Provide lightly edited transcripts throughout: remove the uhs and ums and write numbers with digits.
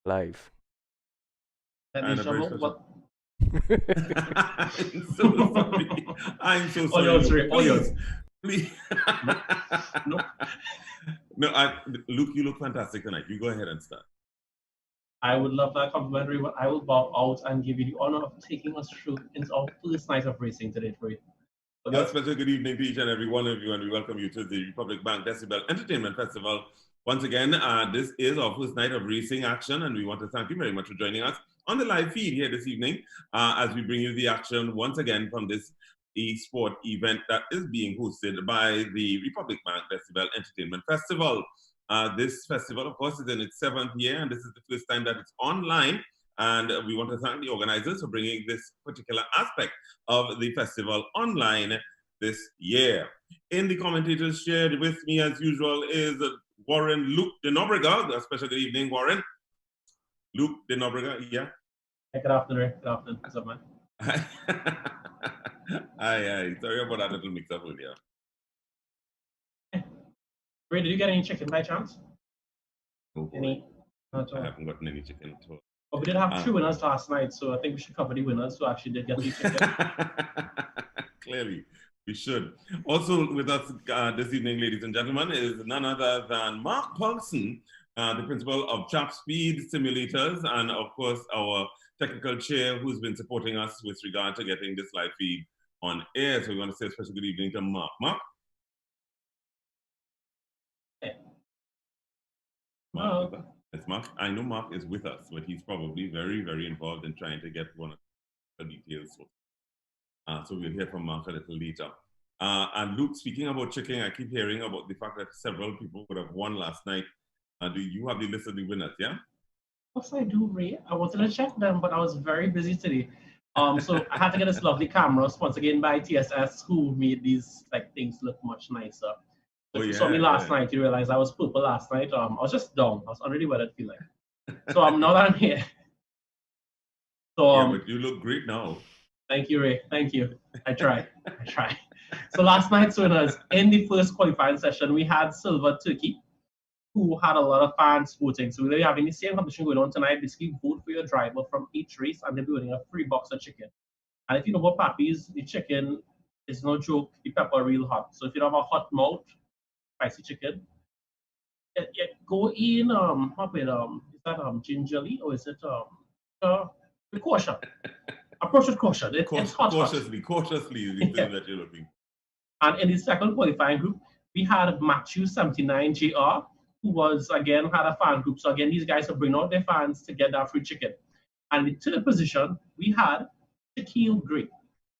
live. And a very special. I'm so sorry. I'm so sorry. Yours, Luke. all yours. Please. No. No, Luke, you look fantastic tonight. You go ahead and start. I would love that complimentary, but I will bow out and give you the honor of taking us through into our first night of racing today for you. A special good evening to each and every one of you, and we welcome you to the Republic Bank Decibel Entertainment Festival. Once again, this is our first night of racing action, and we want to thank you very much for joining us on the live feed here this evening as we bring you the action once again from this eSport event that is being hosted by the Republic Bank Decibel Entertainment Festival. This festival, of course, is in its 7th year, and this is the first time that it's online. And we want to thank the organizers for bringing this particular aspect of the festival online this year. In the commentators shared with me, as usual, is Warren Luke de Nobrega. A special good evening, Warren. Luke de Nobrega, yeah? Hey, good afternoon. Good afternoon. What's up, man? Aye. Sorry about that little mix-up earlier. Ray, did you get any chicken by chance? No, any? I haven't gotten any chicken at all. But we did have 2 winners last night, so I think we should cover the winners who actually did get the chicken. Clearly, we should. Also with us this evening, ladies and gentlemen, is none other than Mark Paulson, the principal of TrapSpeedSimulators, and of course our technical chair who's been supporting us with regard to getting this live feed on air. So we want to say a special good evening to Mark. Mark? Mark, it's Mark. I know Mark is with us, but he's probably very, very involved in trying to get one of the details. So we'll hear from Mark a little later. And Luke, speaking about chicken, I keep hearing about the fact that several people would have won last night. Do you have the list of the winners, yeah? Yes, I do, Ray. I wanted to check them, but I was very busy today. So I had to get this lovely camera, once again by TSS, who made these things look much nicer. So if you saw me last night, you realize I was purple last night. I was just down. I was already what it feel like. So now that I'm here. So yeah, but you look great now. Thank you, Ray. Thank you. I try. So last night's winners in the first qualifying session, we had Silver Turkey, who had a lot of fans voting. So we're having the same competition going on tonight. Basically, vote for your driver from each race, and they'll be winning a free box of chicken. And if you know about Pappy's, the chicken is no joke. The pepper real hot. So if you don't have a hot mouth, spicy chicken, go in what with is that gingerly or is it with caution? Approach with caution. It's hot. Cautiously is the thing that you're looking. And in the second qualifying group, we had Matthew 79 JR, who was again had a fan group. So again, these guys are bringing out their fans to get that free chicken. And in the third position, we had Shaquille Gray.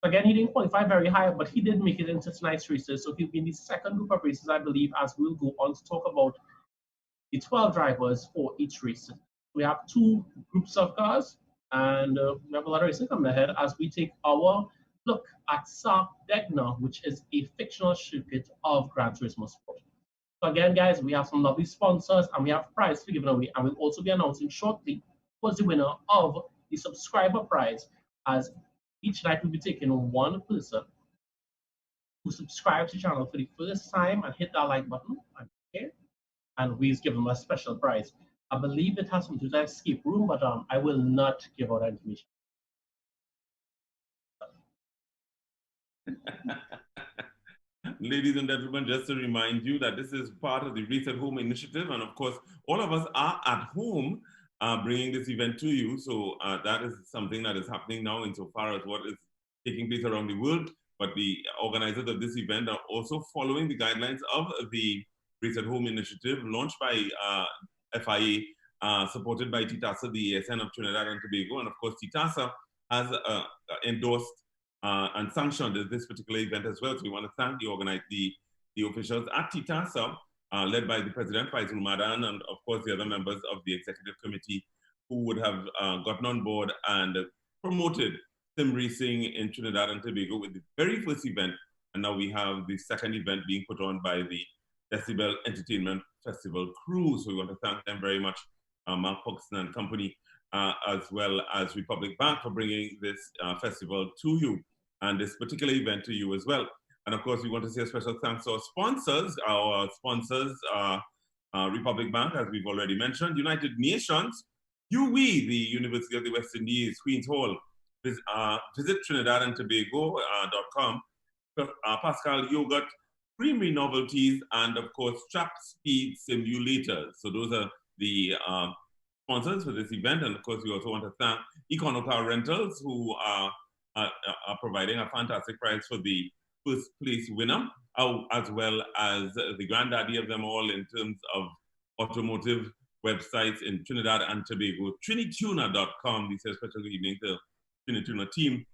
Again, he didn't qualify very high, but he did make it into tonight's races. So he'll be in the second group of races, I believe, as we'll go on to talk about the 12 drivers for each race. We have 2 groups of cars, and we have a lot of racing coming ahead as we take our look at Sark Degner, which is a fictional circuit of Gran Turismo Sport. So again, guys, we have some lovely sponsors, and we have prizes to be given away, and we'll also be announcing shortly who was the winner of the subscriber prize, as each night we'll be taking one person who subscribes to the channel for the first time and hit that like button, and we'll give them a special prize. I believe it has something to do with the escape room, but I will not give out that information. Ladies and gentlemen, just to remind you that this is part of the Race at Home initiative, and of course, all of us are at home bringing this event to you. So that is something that is happening now insofar as what is taking place around the world. But the organizers of this event are also following the guidelines of the Race at Home initiative launched by FIA, supported by TITASA, the ASN of Trinidad and Tobago. And of course, TITASA has endorsed and sanctioned this particular event as well. So we want to thank the officials at TITASA, led by the president, Faisal Madan, and of course the other members of the executive committee who would have gotten on board and promoted sim racing in Trinidad and Tobago with the very first event. And now we have the second event being put on by the Decibel Entertainment Festival crew. So we want to thank them very much, Mark Paulson and company, as well as Republic Bank for bringing this festival to you and this particular event to you as well. And of course, we want to say a special thanks to our sponsors. Our sponsors are Republic Bank, as we've already mentioned, United Nations, UWE, the University of the West Indies, Queen's Hall. Visit TrinidadandTobago.com. Pascal Yogurt, Creamy Novelties, and of course, TrapSpeedSimulators. So those are the sponsors for this event. And of course, we also want to thank Econocar Rentals, who are providing a fantastic prize for the first place winner, as well as the granddaddy of them all in terms of automotive websites in Trinidad and Tobago. Trinituna.com. This is a special evening to Trinituna team.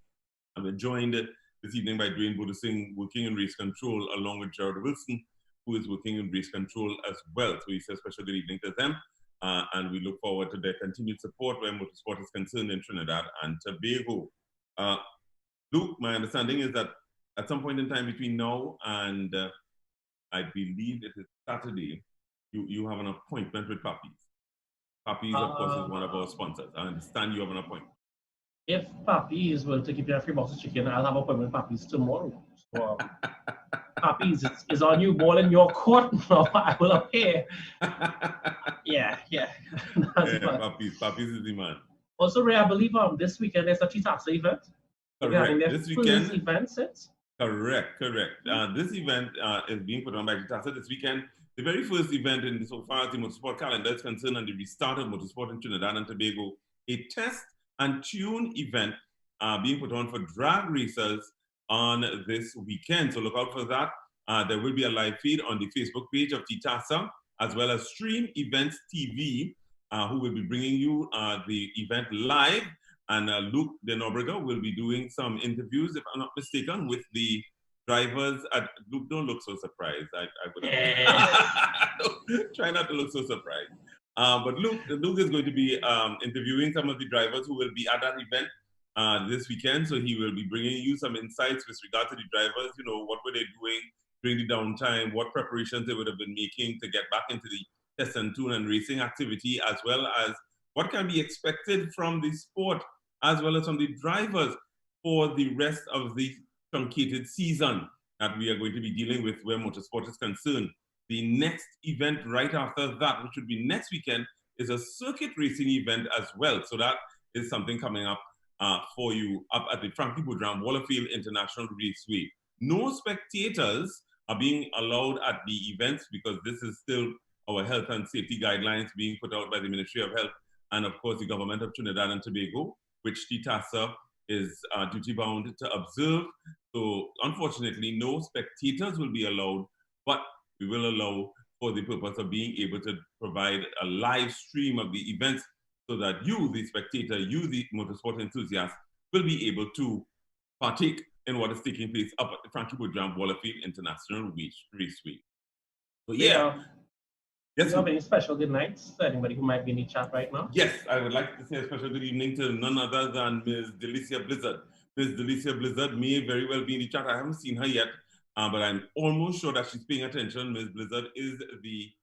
I'm joined this evening by Dwayne Bodusing, working in race control, along with Gerald Wilson, who is working in race control as well. So he says special good evening to them. And we look forward to their continued support where motorsport is concerned in Trinidad and Tobago. Luke, my understanding is that at some point in time between now and I believe it is Saturday, you have an appointment with Puppies. Puppies, of course, is one of our sponsors. I understand you have an appointment. If Puppies will to give you a free box of chicken, I'll have an appointment with Puppies tomorrow. So, Puppies is on you, ball in your court now. I will appear. Yeah. Puppies is the man. Also, Ray, I believe this weekend there's a TTASA event. Correct. This weekend. Event since. Correct. This event is being put on by TTASA this weekend. The very first event in so far as the motorsport calendar is concerned and the restart of motorsport in Trinidad and Tobago, a test and tune event being put on for drag racers on this weekend. So look out for that. There will be a live feed on the Facebook page of TTASA, as well as Stream Events TV, who will be bringing you the event live. And Luke Denobrega will be doing some interviews, if I'm not mistaken, with the drivers. Luke, don't look so surprised. I would have try not to look so surprised. But Luke is going to be interviewing some of the drivers who will be at that event this weekend. So he will be bringing you some insights with regard to the drivers. You know, what were they doing during the downtime? What preparations they would have been making to get back into the test and tune and racing activity, as well as what can be expected from the sport, as well as from the drivers for the rest of the truncated season that we are going to be dealing with where motorsport is concerned. The next event right after that, which would be next weekend, is a circuit racing event as well. So that is something coming up for you up at the Frankie Boudram Wallerfield International Raceway. No spectators are being allowed at the events because this is still our health and safety guidelines being put out by the Ministry of Health and, of course, the government of Trinidad and Tobago, which TTASA is duty-bound to observe. So, unfortunately, no spectators will be allowed, but we will allow for the purpose of being able to provide a live stream of the events so that you, the spectator, you, the motorsport enthusiast, will be able to partake in what is taking place up at the Frankie Boudram Wallerfield International Raceway. So, yeah. Yes. Do you have any special good nights to anybody who might be in the chat right now? Yes, I would like to say a special good evening to none other than Ms. Delicia Blizzard. Ms. Delicia Blizzard may very well be in the chat. I haven't seen her yet, but I'm almost sure that she's paying attention. Ms. Blizzard is the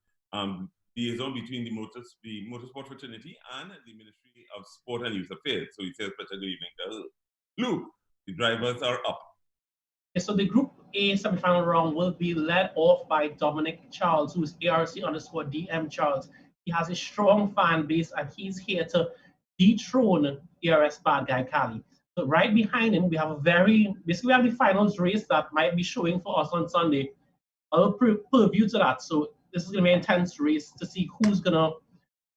liaison between the motorsport fraternity and the Ministry of Sport and Youth Affairs. So we say a special good evening to her. Luke, the drivers are up. So the Group A semifinal round will be led off by Dominic Charles, who is ARC_DM Charles. He has a strong fan base, and he's here to dethrone ARS bad guy Cali. So right behind him, we have basically we have the finals race that might be showing for us on Sunday. I'll preview to that. So this is going to be an intense race to see who's going to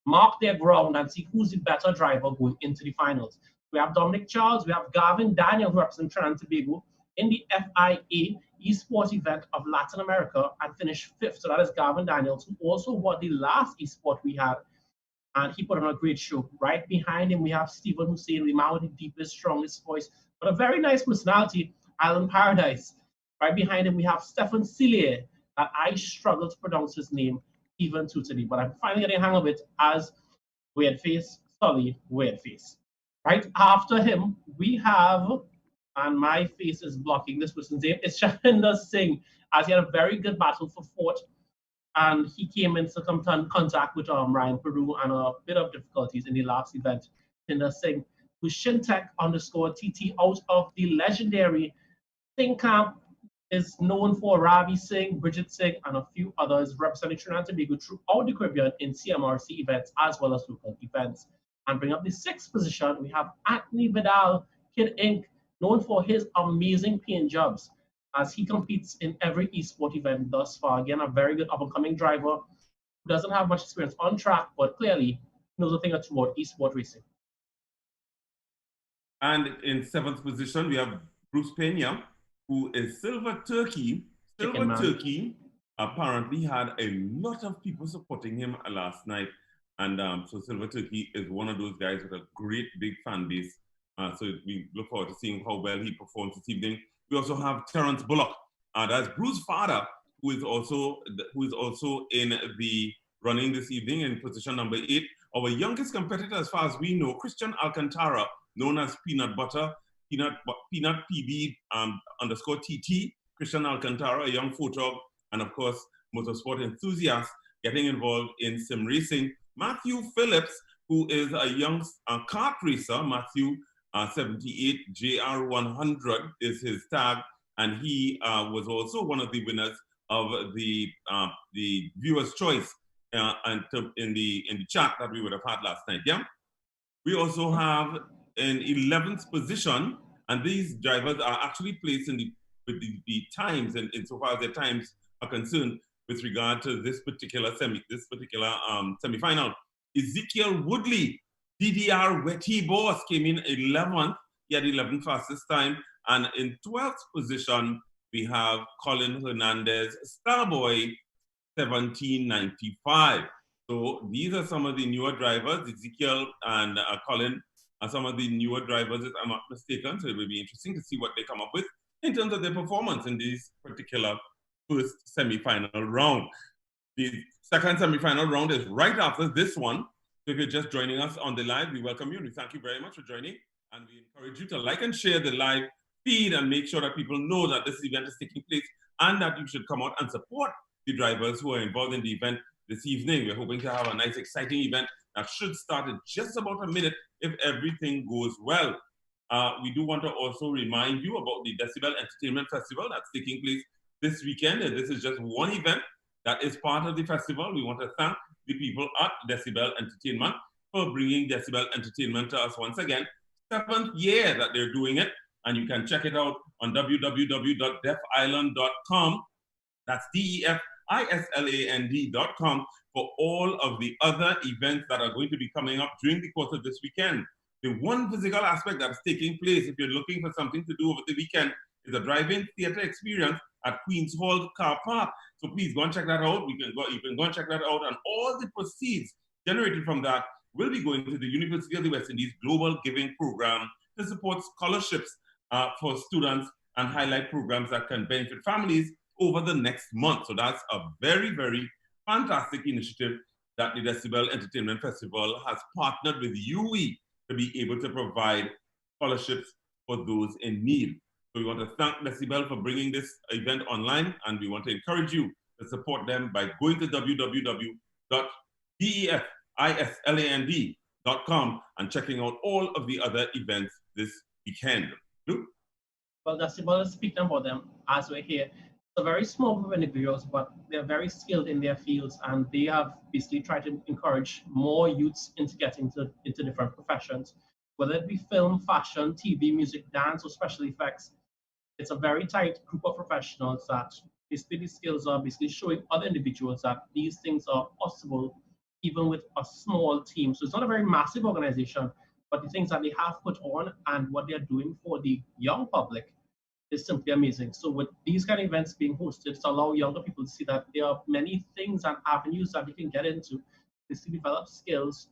mark their ground and see who's the better driver going into the finals. We have Dominic Charles, we have Gavin Daniel, who represents Trinidad and Tobago in the FIA eSports event of Latin America and finished 5th. So that is Gavin Daniels, who also won the last eSport we had, and he put on a great show. Right behind him, we have Stephen Hussein, the man with the deepest, strongest voice, but a very nice personality, Alan Paradise. Right behind him, we have Stefan Cillier, that I struggle to pronounce his name even today, but I'm finally getting a hang of it as Weirdface, Sully Weirdface. Right after him, we have, and my face is blocking this person's name, it's Shahinder Singh, as he had a very good battle for fourth, and he came into contact with Ryan Peru and a bit of difficulties in the last event. Shahinder Singh, who Shintech_TT out of the legendary Singh camp, is known for Ravi Singh, Bridget Singh, and a few others representing Trinidad and Tobago throughout the Caribbean in CMRC events as well as local events. And bring up the 6th position, we have Anthony Vidal, Kid Inc., known for his amazing paint jobs as he competes in every eSport event thus far. Again, a very good up-and-coming driver who doesn't have much experience on track, but clearly knows a thing or two about eSport racing. And in 7th position, we have Bruce Pena, who is Silver Turkey. Silver Turkey apparently had a lot of people supporting him last night. And so Silver Turkey is one of those guys with a great big fan base. So we look forward to seeing how well he performs this evening. We also have Terrence Bullock. That's Bruce's father, who is also in the running this evening in position number 8. Our youngest competitor, as far as we know, Christian Alcantara, known as Peanut Butter, Peanut PB underscore TT, Christian Alcantara, a young photog, and of course, motorsport enthusiast, getting involved in sim racing. Matthew Phillips, who is a young kart racer, Matthew 78 JR100 is his tag, and he was also one of the winners of the Viewers' Choice and in the chat that we would have had last night. Yeah, we also have in 11th position, and these drivers are actually placed in the times, and insofar as their times are concerned, with regard to this particular semi-final. Ezekiel Woodley, DDR Wetty Boss, came in 11th. He had 11th fastest time. And in 12th position, we have Colin Hernandez, Starboy, 1795. So these are some of the newer drivers. Ezekiel and Colin are some of the newer drivers, if I'm not mistaken. So it will be interesting to see what they come up with in terms of their performance in this particular first semi-final round. The second semi-final round is right after this one. So if you're just joining us on the live, we welcome you and we thank you very much for joining. And we encourage you to like and share the live feed and make sure that people know that this event is taking place and that you should come out and support the drivers who are involved in the event this evening. We're hoping to have a nice, exciting event that should start in just about a minute if everything goes well. We do want to also remind you about the Decibel Entertainment Festival that's taking place this weekend. And this is just one event that is part of the festival. We want to thank the people at Decibel Entertainment for bringing Decibel Entertainment to us once again. 7th year that they're doing it, and you can check it out on www.defisland.com. That's DEFISLAND.com for all of the other events that are going to be coming up during the course of this weekend. The one physical aspect that's taking place, if you're looking for something to do over the weekend, is a drive-in theater experience at Queen's Hall Car Park. So please go and check that out. You can go and check that out, and all the proceeds generated from that will be going to the University of the West Indies Global Giving Program to support scholarships for students and highlight programs that can benefit families over the next month. So that's a very, very fantastic initiative that the Decibel Entertainment Festival has partnered with UE to be able to provide scholarships for those in need. So we want to thank Decibel for bringing this event online, and we want to encourage you to support them by going to www.defisland.com and checking out all of the other events this weekend. Luke? Well, Decibel is speaking about them as we're here. It's a very small group of individuals, but they're very skilled in their fields, and they have basically tried to encourage more youths into getting into different professions, whether it be film, fashion, TV, music, dance, or special effects. It's a very tight group of professionals that basically these skills are basically showing other individuals that these things are possible even with a small team. So it's not a very massive organization, but the things that they have put on and what they're doing for the young public is simply amazing. So with these kind of events being hosted to allow younger people to see that there are many things and avenues that they can get into, basically develop skills,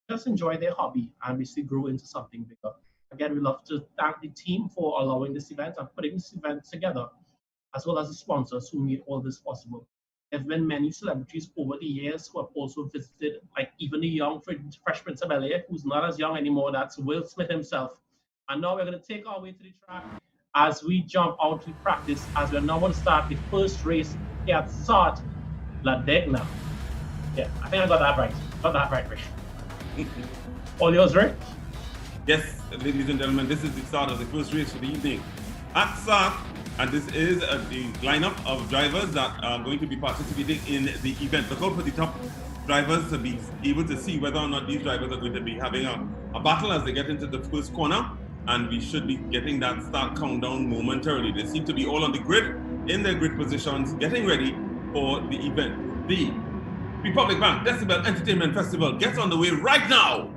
just enjoy their hobby and basically grow into something bigger. Again, we love to thank the team for allowing this event and putting this event together, as well as the sponsors who made all this possible. There have been many celebrities over the years who have also visited, like even the young Fresh Prince of Bel-Air, who's not as young anymore, that's Will Smith himself. And now we're going to take our way to the track as we jump out to practice, as we're now going to start the first race here at Sart La Degna. Yeah, I think I got that right. Rick. All yours, Rick? Yes, ladies and gentlemen, this is the start of the first race for the evening at Sart, and this is the lineup of drivers that are going to be participating in the event. Look out for the top drivers to be able to see whether or not these drivers are going to be having a battle as they get into the first corner. And we should be getting that start countdown momentarily. They seem to be all on the grid, in their grid positions, getting ready for the event. The Republic Bank Decibel Entertainment Festival gets on the way right now.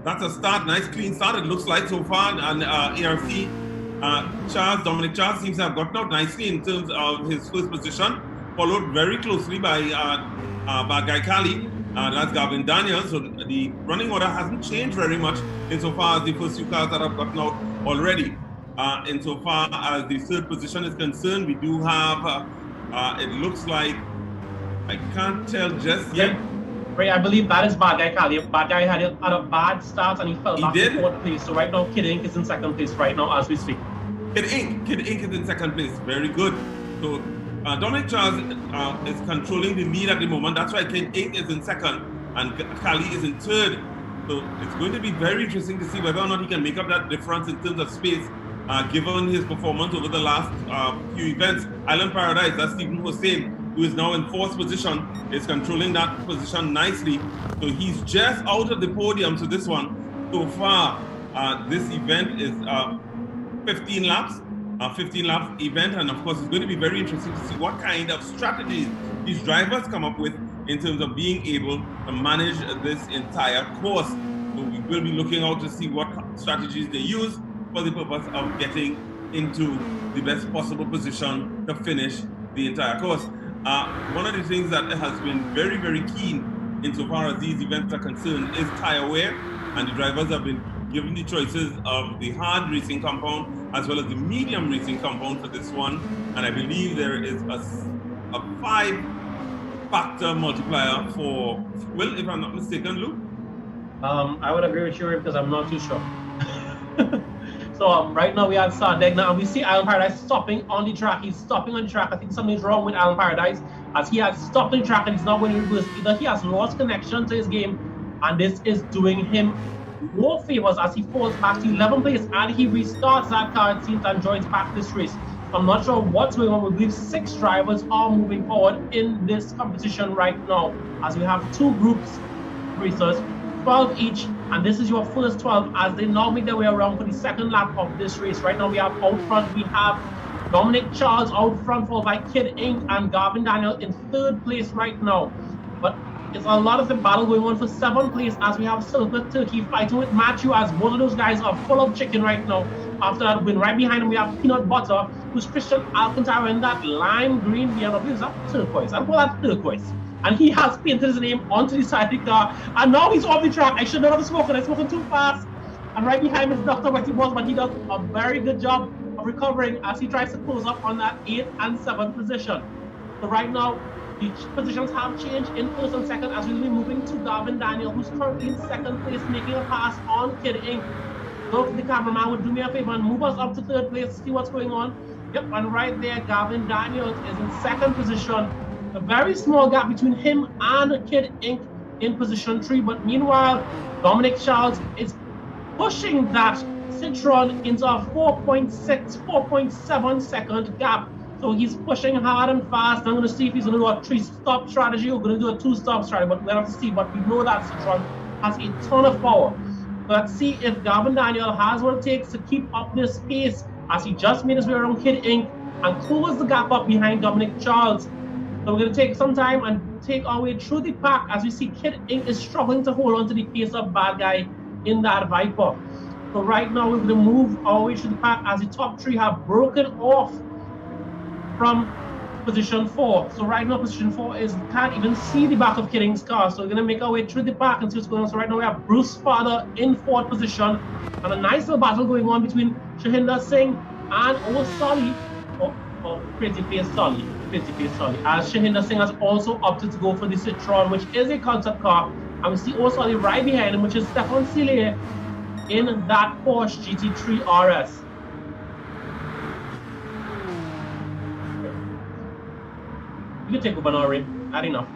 That's a start, nice clean start it looks like so far. And ARC Dominic Charles seems to have gotten out nicely in terms of his first position, followed very closely by bad guy Kali. That's Gavin Daniels. So the running order hasn't changed very much insofar as the first few cars that have gotten out already. Insofar as the third position is concerned, we do have, it looks like, I can't tell just yet. Right, I believe that is bad guy Kali. Bad guy had a bad start and he fell back to fourth place. So right now, Kid Inc. is in second place right now as we speak. Kid Inc. is in second place. Very good. So Dominic Charles is controlling the lead at the moment. That's why Kid Inc. is in second and Kali is in third. So it's going to be very interesting to see whether or not he can make up that difference in terms of space, given his performance over the last few events. Island Paradise, that's Stephen Hussein, who is now in fourth position, is controlling that position nicely. So he's just out of the podium. So this one, so far, this event is 15 laps. 15 lap event, and of course it's going to be very interesting to see what kind of strategies these drivers come up with in terms of being able to manage this entire course. So we will be looking out to see what strategies they use for the purpose of getting into the best possible position to finish the entire course. One of the things that has been very, very keen insofar as these events are concerned is tire wear, and the drivers have been given the choices of the hard racing compound as well as the medium racing compound for this one. And I believe there is a 5-factor multiplier for fuel, if I'm not mistaken, Luke? I would agree with you because I'm not too sure. So right now we have Sardegna and we see Island Paradise stopping on the track. He's stopping on the track. I think something's wrong with Island Paradise as he has stopped on the track and he's not going to reverse. Either he has lost connection to his game and this is doing him more favors as he falls back to 11th place and he restarts that car, it seems, and joins back this race. I'm not sure what's going on. We believe 6 drivers are moving forward in this competition right now as we have 2 groups of racers, 12 each, and this is your first 12 as they now make their way around for the second lap of this race. Right now we have out front, we have Dominic Charles out front, followed by Kid Inc. and Gavin Daniel in 3rd place right now. But it's a lot of the battle going on for 7th place as we have Silver Turkey fighting with Matthew as both of those guys are full of chicken right now. After that win, right behind him we have Peanut Butter, who's Christian Alcantara in that lime green BMW. Is that turquoise? I call that turquoise. And he has painted his name onto the side of the car. And now he's off the track. I should never have spoken. I spoken too fast. And right behind him is Dr. Wetty Balls, but he does a very good job of recovering as he tries to close up on that 8th and 7th position. So right now, the positions have changed in 1st and 2nd as we'll be moving to Gavin Daniel, who's currently in 2nd place, making a pass on Kid Inc. So if the cameraman would do me a favor and move us up to 3rd place to see what's going on. Yep, and right there, Gavin Daniels is in 2nd position. A very small gap between him and Kid Inc. in position 3, but meanwhile, Dominic Charles is pushing that Citroen into a 4.7 second gap. So he's pushing hard and fast. I'm going to see if he's going to do a 3-stop strategy or going to do a 2-stop strategy, but we'll have to see. But we know that Citroen has a ton of power. So let's see if Gavin Daniel has what it takes to keep up this pace as he just made his way around Kid Inc. and close the gap up behind Dominic Charles. So we're going to take some time and take our way through the pack as we see Kid Inc. is struggling to hold on to the pace of Bad Guy in that Viper. So right now we're going to move our way through the pack as the top 3 have broken off from position 4. So right now position 4 is, we can't even see the back of Kid Inc.'s car. So we're going to make our way through the pack and see what's going on. So right now we have Bruce Father in 4th position and a nice little battle going on between Shahinder Singh and Old Solly, or Crazy Face Solly, as Shahinder Singh has also opted to go for the Citroen, which is a concept car, and we see Old Solly right behind him, which is Stefan Sillier in that Porsche GT3 RS. You can take over now, Ray. Had enough.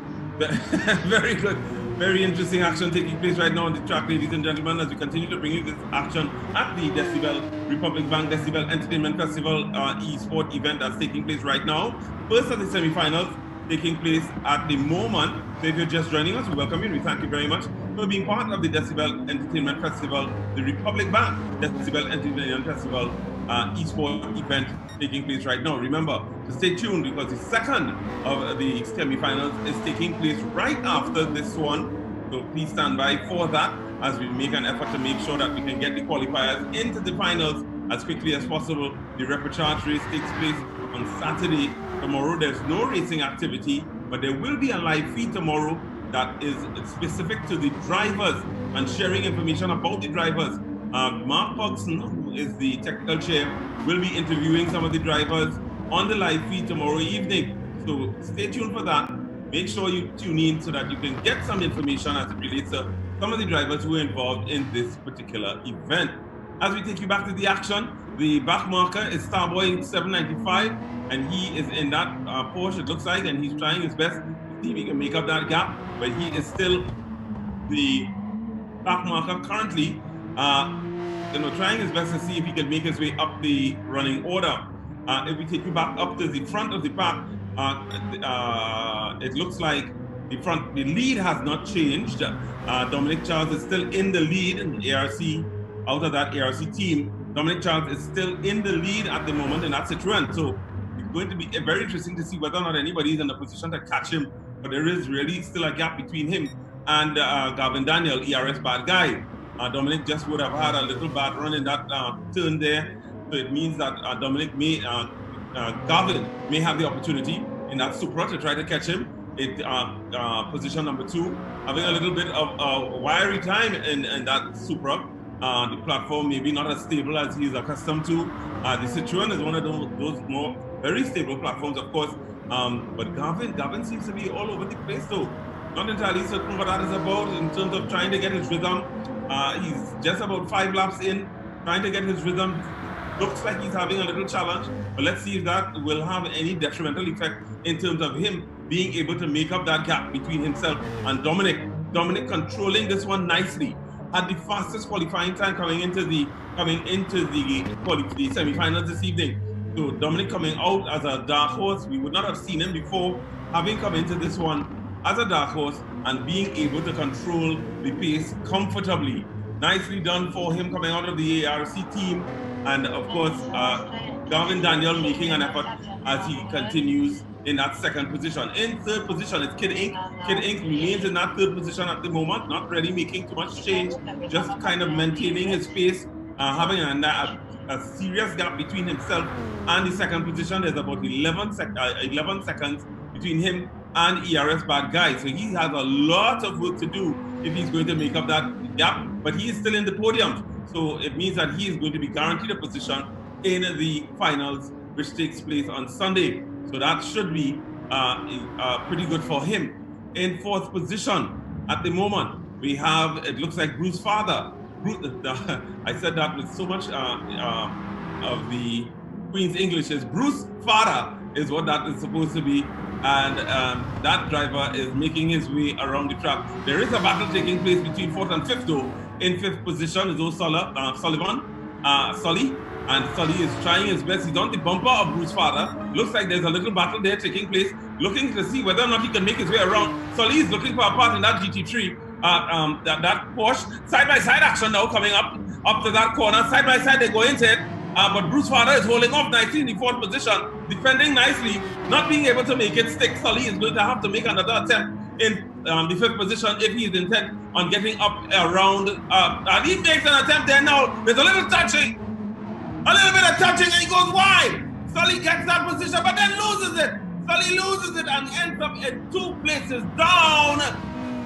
Very good. Very interesting action taking place right now on the track, ladies and gentlemen, as we continue to bring you this action at the Decibel Republic Bank Decibel Entertainment Festival eSport event that's taking place right now. First of the semi-finals, taking place at the moment. So if you're just joining us, we welcome you. We thank you very much for being part of the Decibel Entertainment Festival, the Republic Bank Decibel Entertainment Festival eSports event taking place right now. Remember to stay tuned because the second of the semi-finals is taking place right after this one. So please stand by for that as we make an effort to make sure that we can get the qualifiers into the finals as quickly as possible. The repechage race takes place on Saturday. Tomorrow there's no racing activity, but there will be a live feed tomorrow that is specific to the drivers and sharing information about the drivers. Mark Pogson, who is the technical chair, will be interviewing some of the drivers on the live feed tomorrow evening. So stay tuned for that. Make sure you tune in so that you can get some information as it relates to some of the drivers who are involved in this particular event. As we take you back to the action, the back marker is Starboy 795, and he is in that Porsche, it looks like, and he's trying his best to see if he can make up that gap, but he is still the back marker currently, trying his best to see if he can make his way up the running order. If we take you back up to the front of the pack, it looks like the lead has not changed. Dominic Charles is still in the lead in the ARC. Out of that ARC team, Dominic Charles is still in the lead at the moment in that Citroën. So it's going to be very interesting to see whether or not anybody is in a position to catch him. But there is really still a gap between him and Gavin Daniel, ERS bad guy. Dominic just would have had a little bad run in that turn there. So it means that Gavin may have the opportunity in that Supra to try to catch him. Position number 2, having a little bit of wiry time in that Supra. The platform maybe not as stable as he's accustomed to. The Citroën is one of those more very stable platforms, of course. But Gavin seems to be all over the place, though. Not entirely certain what that is about in terms of trying to get his rhythm. He's just about 5 laps in, trying to get his rhythm. Looks like he's having a little challenge, but let's see if that will have any detrimental effect in terms of him being able to make up that gap between himself and Dominic. Dominic controlling this one nicely. Had the fastest qualifying time coming into the semi-finals this evening. So Dominic coming out as a dark horse. We would not have seen him before, having come into this one as a dark horse and being able to control the pace comfortably. Nicely done for him coming out of the ARC team. And of course, Gavin Daniel making an effort as he continues in that second position. In third position is Kid Inc. Kid Inc. remains in that third position at the moment, not really making too much change, just kind of maintaining his pace, having a serious gap between himself and the second position. There's about 11 seconds between him and ERS bad guy. So he has a lot of work to do if he's going to make up that gap, but he is still in the podium. So it means that he is going to be guaranteed a position in the finals, which takes place on Sunday. So that should be pretty good for him. In fourth position at the moment, we have, it looks like Bruce Father. I said that with so much of the Queen's English. Is Bruce Father is what that is supposed to be. And that driver is making his way around the track. There is a battle taking place between fourth and fifth, though. In fifth position is Sully, and Sully is trying his best. He's on the bumper of Bruce Father. Looks like there's a little battle there taking place, looking to see whether or not he can make his way around. Sully is looking for a part in that GT3, that Porsche. Side-by-side action now coming up to that corner. Side-by-side they go into it. But Bruce Father is holding off nicely in the fourth position, defending nicely, not being able to make it stick. Sully is going to have to make another attempt in the fifth position if he is intent on getting up around. And he makes an attempt there now. There's a little bit of touching, and he goes wide. Sully gets that position, but then loses it. Sully loses it and ends up in 2 places down.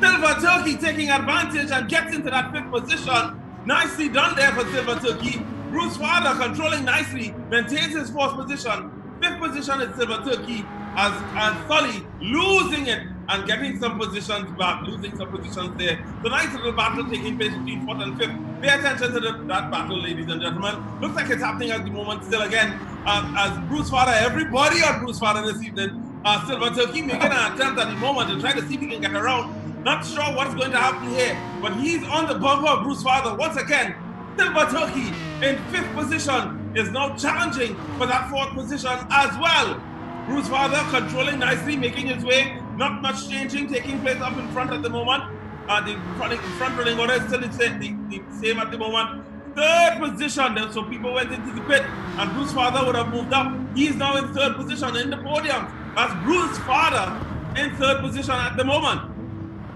Silver Turkey taking advantage and gets into that fifth position. Nicely done there for Silver Turkey. Bruce Father controlling nicely, maintains his fourth position. Fifth position is Silver Turkey, and Sully losing it and getting some positions back, losing some positions there. So nice little battle taking place between fourth and fifth. Pay attention to that battle, ladies and gentlemen. Looks like it's happening at the moment still again. As Bruce Father, everybody on Bruce Father this evening. Silver Turkey making an attempt at the moment to try to see if he can get around. Not sure what's going to happen here, but he's on the bumper of Bruce Father once again. Silver Turkey in fifth position is now challenging for that fourth position as well. Bruce Father controlling nicely, making his way. Not much changing taking place up in front at the moment. The front running order is still the same at the moment. Third position, so people went into the pit, and Bruce Father would have moved up. He's now in third position in the podium. That's Bruce Father in third position at the moment.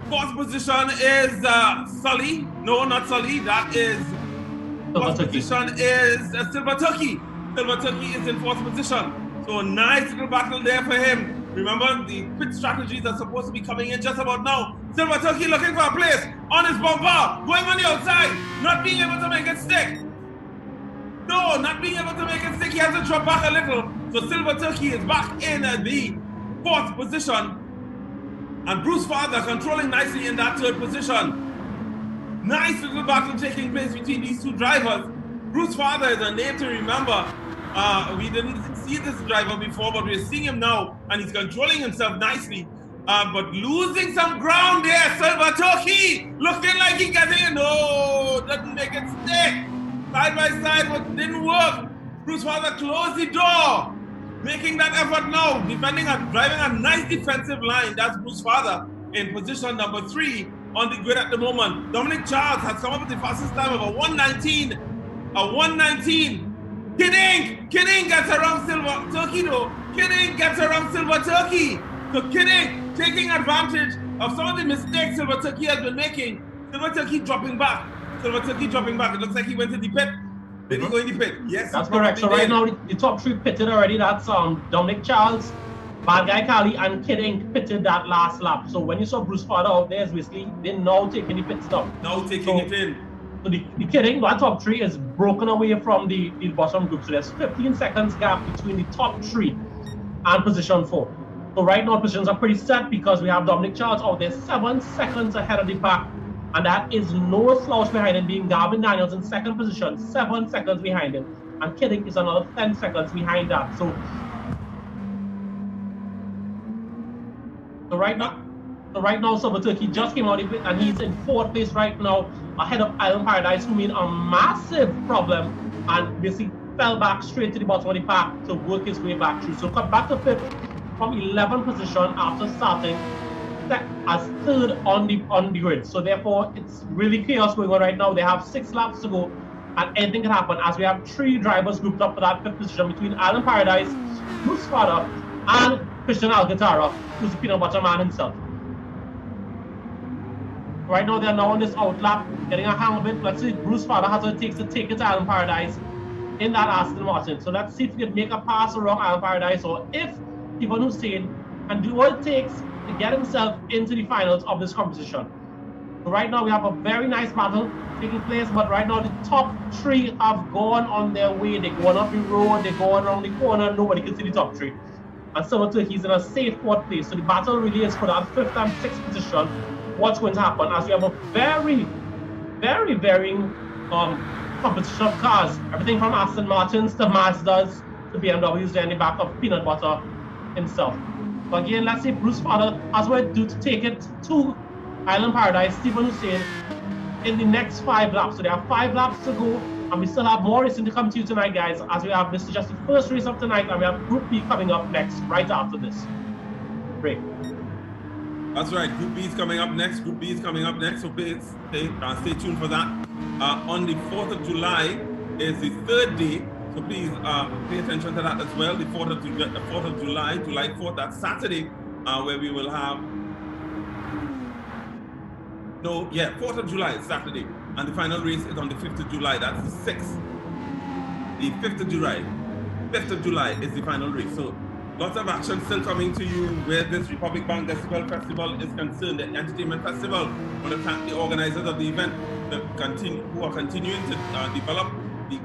Fourth position is Sully. No, not Sully. That is fourth position is Silver Turkey. Silver Turkey is in fourth position. So a nice little battle there for him. Remember, the pit strategies are supposed to be coming in just about now. Silver Turkey looking for a place on his bumper, going on the outside, not being able to make it stick. No, not being able to make it stick. He has to drop back a little. So Silver Turkey is back in the fourth position. And Bruce Father controlling nicely in that third position. Nice little battle taking place between these two drivers. Bruce Father is a name to remember. We didn't see this driver before, but we're seeing him now, and he's controlling himself nicely. But losing some ground there, Silver Turkey, looking like he got in. No, doesn't make it stick. Side by side, but didn't work. Bruce Father closed the door, making that effort now, driving a nice defensive line. That's Bruce Father in position number 3 on the grid at the moment. Dominic Charles has come up with the fastest time of a 1:19. A 1:19. Kidding gets around Silver Turkey though. Kidding gets around Silver Turkey. So Kidding taking advantage of some of the mistakes Silver Turkey has been making. Silver Turkey dropping back. It looks like he went to the pit. Did he go in the pit? Yes. That's correct. So right now the top 3 pitted already. That's Dominic Charles, Bad Guy Cali, and Kidding pitted that last lap. So when you saw Bruce Father out there, basically they're now taking the pit stop. Now taking it in. So the Kidding, that top 3 is broken away from the bottom group. So there's 15 seconds gap between the top 3 and position 4. So right now positions are pretty set because we have Dominic Charles out there 7 seconds ahead of the pack. And that is no slouch behind him, being Gavin Daniels in second position, 7 seconds behind him. And Kidding is another 10 seconds behind that. So right now, Silver Turkey just came out of it, and he's in 4th place right now, ahead of Island Paradise, who made a massive problem and basically fell back straight to the bottom of the pack to work his way back through. So come back to 5th from 11th position after starting as 3rd on the grid. So therefore, it's really chaos going on right now. They have 6 laps to go, and anything can happen as we have 3 drivers grouped up for that 5th position between Island Paradise, Bruce Father, and Christian Alcantara, who's the peanut butter man himself. Right now, they're now on this outlap, getting a hang of it. Let's see if Bruce Father has what it takes to take it to Island Paradise in that Aston Martin. So let's see if he can make a pass around Island Paradise, or if Ivan Hussein can do what it takes to get himself into the finals of this competition. So right now, we have a very nice battle taking place, but right now, the top 3 have gone on their way. They're going up the road, they're going around the corner, nobody can see the top 3. And Silver Turkey's in a safe 4th place. So the battle really is for that 5th and 6th position. What's going to happen as we have a very, very varying competition of cars. Everything from Aston Martins to Mazdas to BMWs there in the back of Peanut Butter himself. But again, let's see if Bruce Father has what to do to take it to Island Paradise, Stephen Hussein, in the next 5 laps. So there are 5 laps to go, and we still have more racing to come to you tonight, guys, as we have this is just the first race of tonight, and we have Group B coming up next, right after this break. That's right. Group B is coming up next. So stay tuned for that. On the 4th of July is the 3rd day. So please pay attention to that as well. The 4th of July, July 4th, that's Saturday, where we will have... 4th of July is Saturday. And the final race is on the 5th of July. That's the 6th. The 5th of July. 5th of July is the final race. So lots of action still coming to you where this Republic Bank Decibel Festival is concerned, the entertainment festival. I want to thank the organizers of the event who are continuing to develop the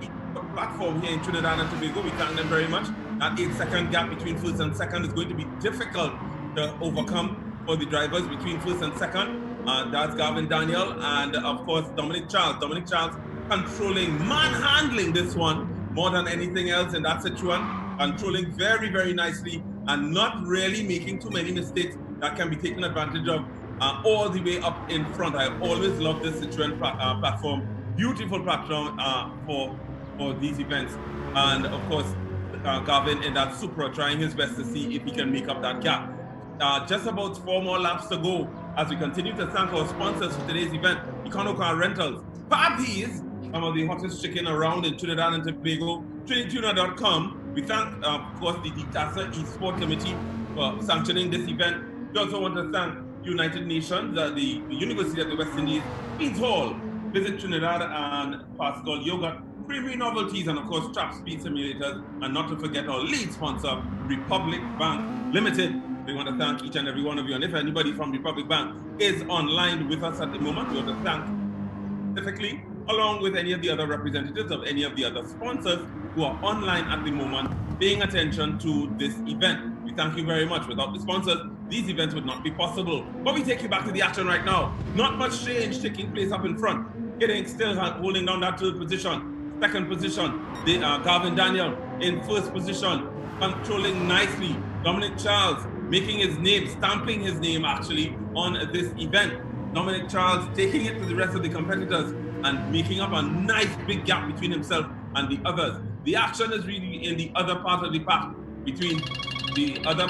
platform here in Trinidad and Tobago. We thank them very much. That 8-second gap between 1st and 2nd is going to be difficult to overcome for the drivers between 1st and 2nd. That's Gavin Daniel and of course Dominic Charles. Dominic Charles manhandling this one more than anything else in that situation. Controlling very, very nicely and not really making too many mistakes that can be taken advantage of all the way up in front. I always love this Citroen platform. Beautiful platform for these events. And of course, Gavin in that Supra, trying his best to see if he can make up that gap. Just about 4 more laps to go as we continue to thank our sponsors for today's event, Econocar Rentals, Pappy's, some of the hottest chicken around in Trinidad and Tobago, TriniTuna.com. We thank, of course, the DTASA eSports Committee for sanctioning this event. We also want to thank United Nations, the University of the West Indies, Queen's Hall, Visit Trinidad and Pascal Yogurt, Creamy Novelties, and of course, TrapSpeedSimulators, and not to forget our lead sponsor, Republic Bank Limited. We want to thank each and every one of you. And if anybody from Republic Bank is online with us at the moment, we want to thank specifically, along with any of the other representatives of any of the other sponsors who are online at the moment, paying attention to this event. We thank you very much. Without the sponsors, these events would not be possible. But we take you back to the action right now. Not much change taking place up in front. Getting still holding down that third position. Second position, Gavin Daniel in first position, controlling nicely. Dominic Charles making his name, stamping his name actually on this event. Dominic Charles taking it to the rest of the competitors and making up a nice big gap between himself and the others. The action is really in the other part of the pack between the other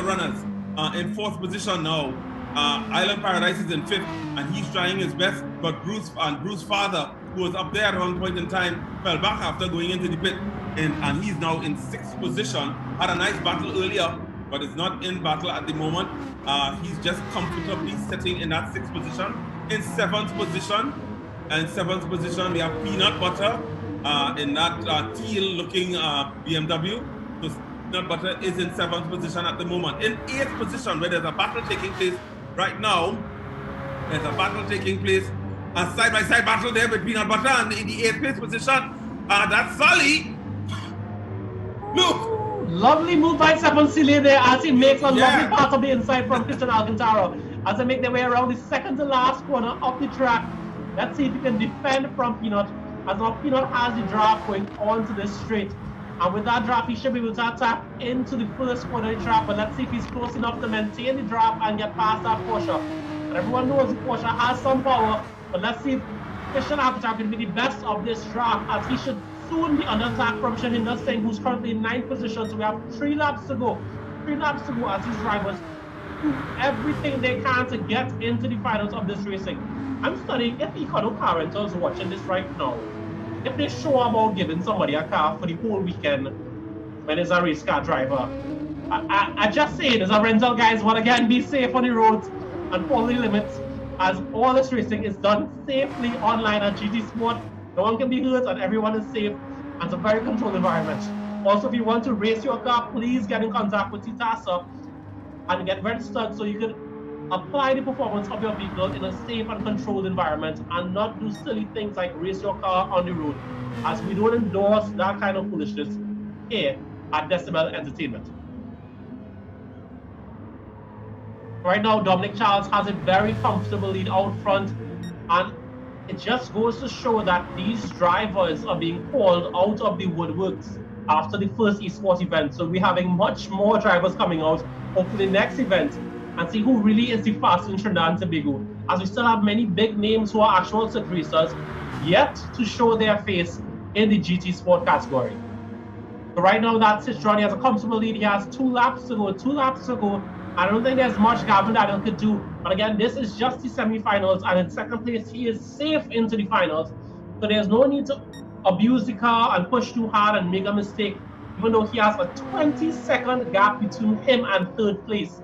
runners. In fourth position now, Island Paradise is in fifth, and he's trying his best. But Bruce Father, who was up there at one point in time, fell back after going into the pit, and he's now in sixth position. Had a nice battle earlier, but is not in battle at the moment. He's just comfortably sitting in that sixth position. In seventh position, we have Peanut Butter in that teal-looking BMW. So Peanut Butter is in seventh position at the moment. In eighth position, where there's a battle taking place right now, there's a battle taking place, a side-by-side battle there with Peanut Butter, and in the eighth place position, that's Sully. Look! Lovely move by Seven Silly there as he makes a lovely pass of the inside from Christian Alcantara as they make their way around the second to last corner of the track. Let's see if he can defend from Peanut, as now Peanut has the draft going onto this straight. And with that draft, he should be able to attack into the first corner of the track, but let's see if he's close enough to maintain the draft and get past that Porsche. And everyone knows the Porsche has some power, but let's see if Christian Alcantara can be the best of this draft, as he should soon be under attack from Shahinder Singh, who's currently in 9th position. So we have 3 laps to go. 3 laps to go as these drivers do everything they can to get into the finals of this racing. I'm studying if Econocar Rentals watching this right now, if they show about giving somebody a car for the whole weekend when it's a race car driver. I just say it as a rental, guys, but again, be safe on the roads and follow the limits, as all this racing is done safely online at GT Sport. No one can be hurt and everyone is safe, and it's a very controlled environment. Also, if you want to race your car, please get in contact with TTASA and get registered so you can apply the performance of your vehicle in a safe and controlled environment and not do silly things like race your car on the road, as we don't endorse that kind of foolishness here at Decibel Entertainment. Right now, Dominic Charles has a very comfortable lead out front, and it just goes to show that these drivers are being called out of the woodworks after the first eSports event. So we're having much more drivers coming out, hopefully the next event, and see who really is the fastest in Trinidad and Tobago, as we still have many big names who are actual circuit racers yet to show their face in the GT Sport category. So right now, that's it. Johnny has a comfortable lead. He has 2 laps to go. 2 laps to go. I don't think there's much Gavin Daniel could do. But again, this is just the semi-finals, and in second place, he is safe into the finals. So there's no need to abuse the car and push too hard and make a mistake, even though he has a 20-second gap between him and third place.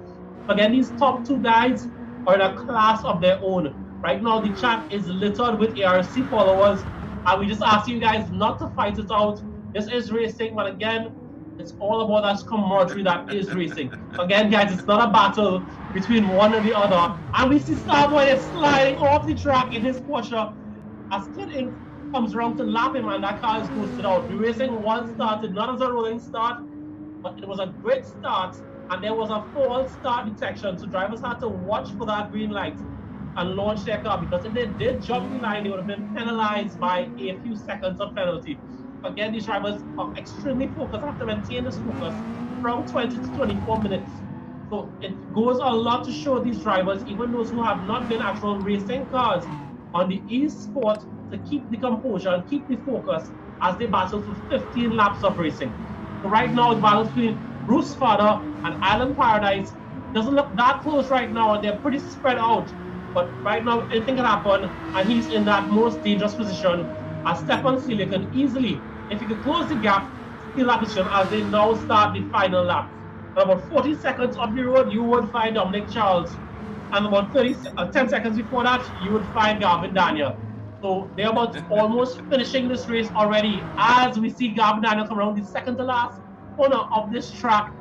Again, these top 2 guys are in a class of their own. Right now, the chat is littered with ARC followers, and we just ask you guys not to fight it out. This is racing, but again, it's all about that camaraderie that is racing. Again, guys, it's not a battle between one or the other. And we see Starboy is sliding off the track in his Porsche as Kid Inc. comes around to lap him, and that car is ghosted out. The racing was started not as a rolling start, but it was a great start, and there was a false start detection, so drivers had to watch for that green light and launch their car, because if they did jump the line, they would have been penalized by a few seconds of penalty. Again, these drivers are extremely focused, have to maintain this focus from 20 to 24 minutes. So it goes a lot to show these drivers, even those who have not been actual racing cars on the eSport to keep the composure and keep the focus as they battle for 15 laps of racing. So right now, the battle between Bruce Fodder and Island Paradise doesn't look that close right now, and they're pretty spread out. But right now, anything can happen, and he's in that most dangerous position as Stefan Celia can easily, if he could close the gap, steal that position as they now start the final lap. In about 40 seconds up the road, you would find Dominic Charles. And about 10 seconds before that, you would find Gavin Daniel. So they're about almost finishing this race already as we see Gavin Daniel come around the second to last corner of this track.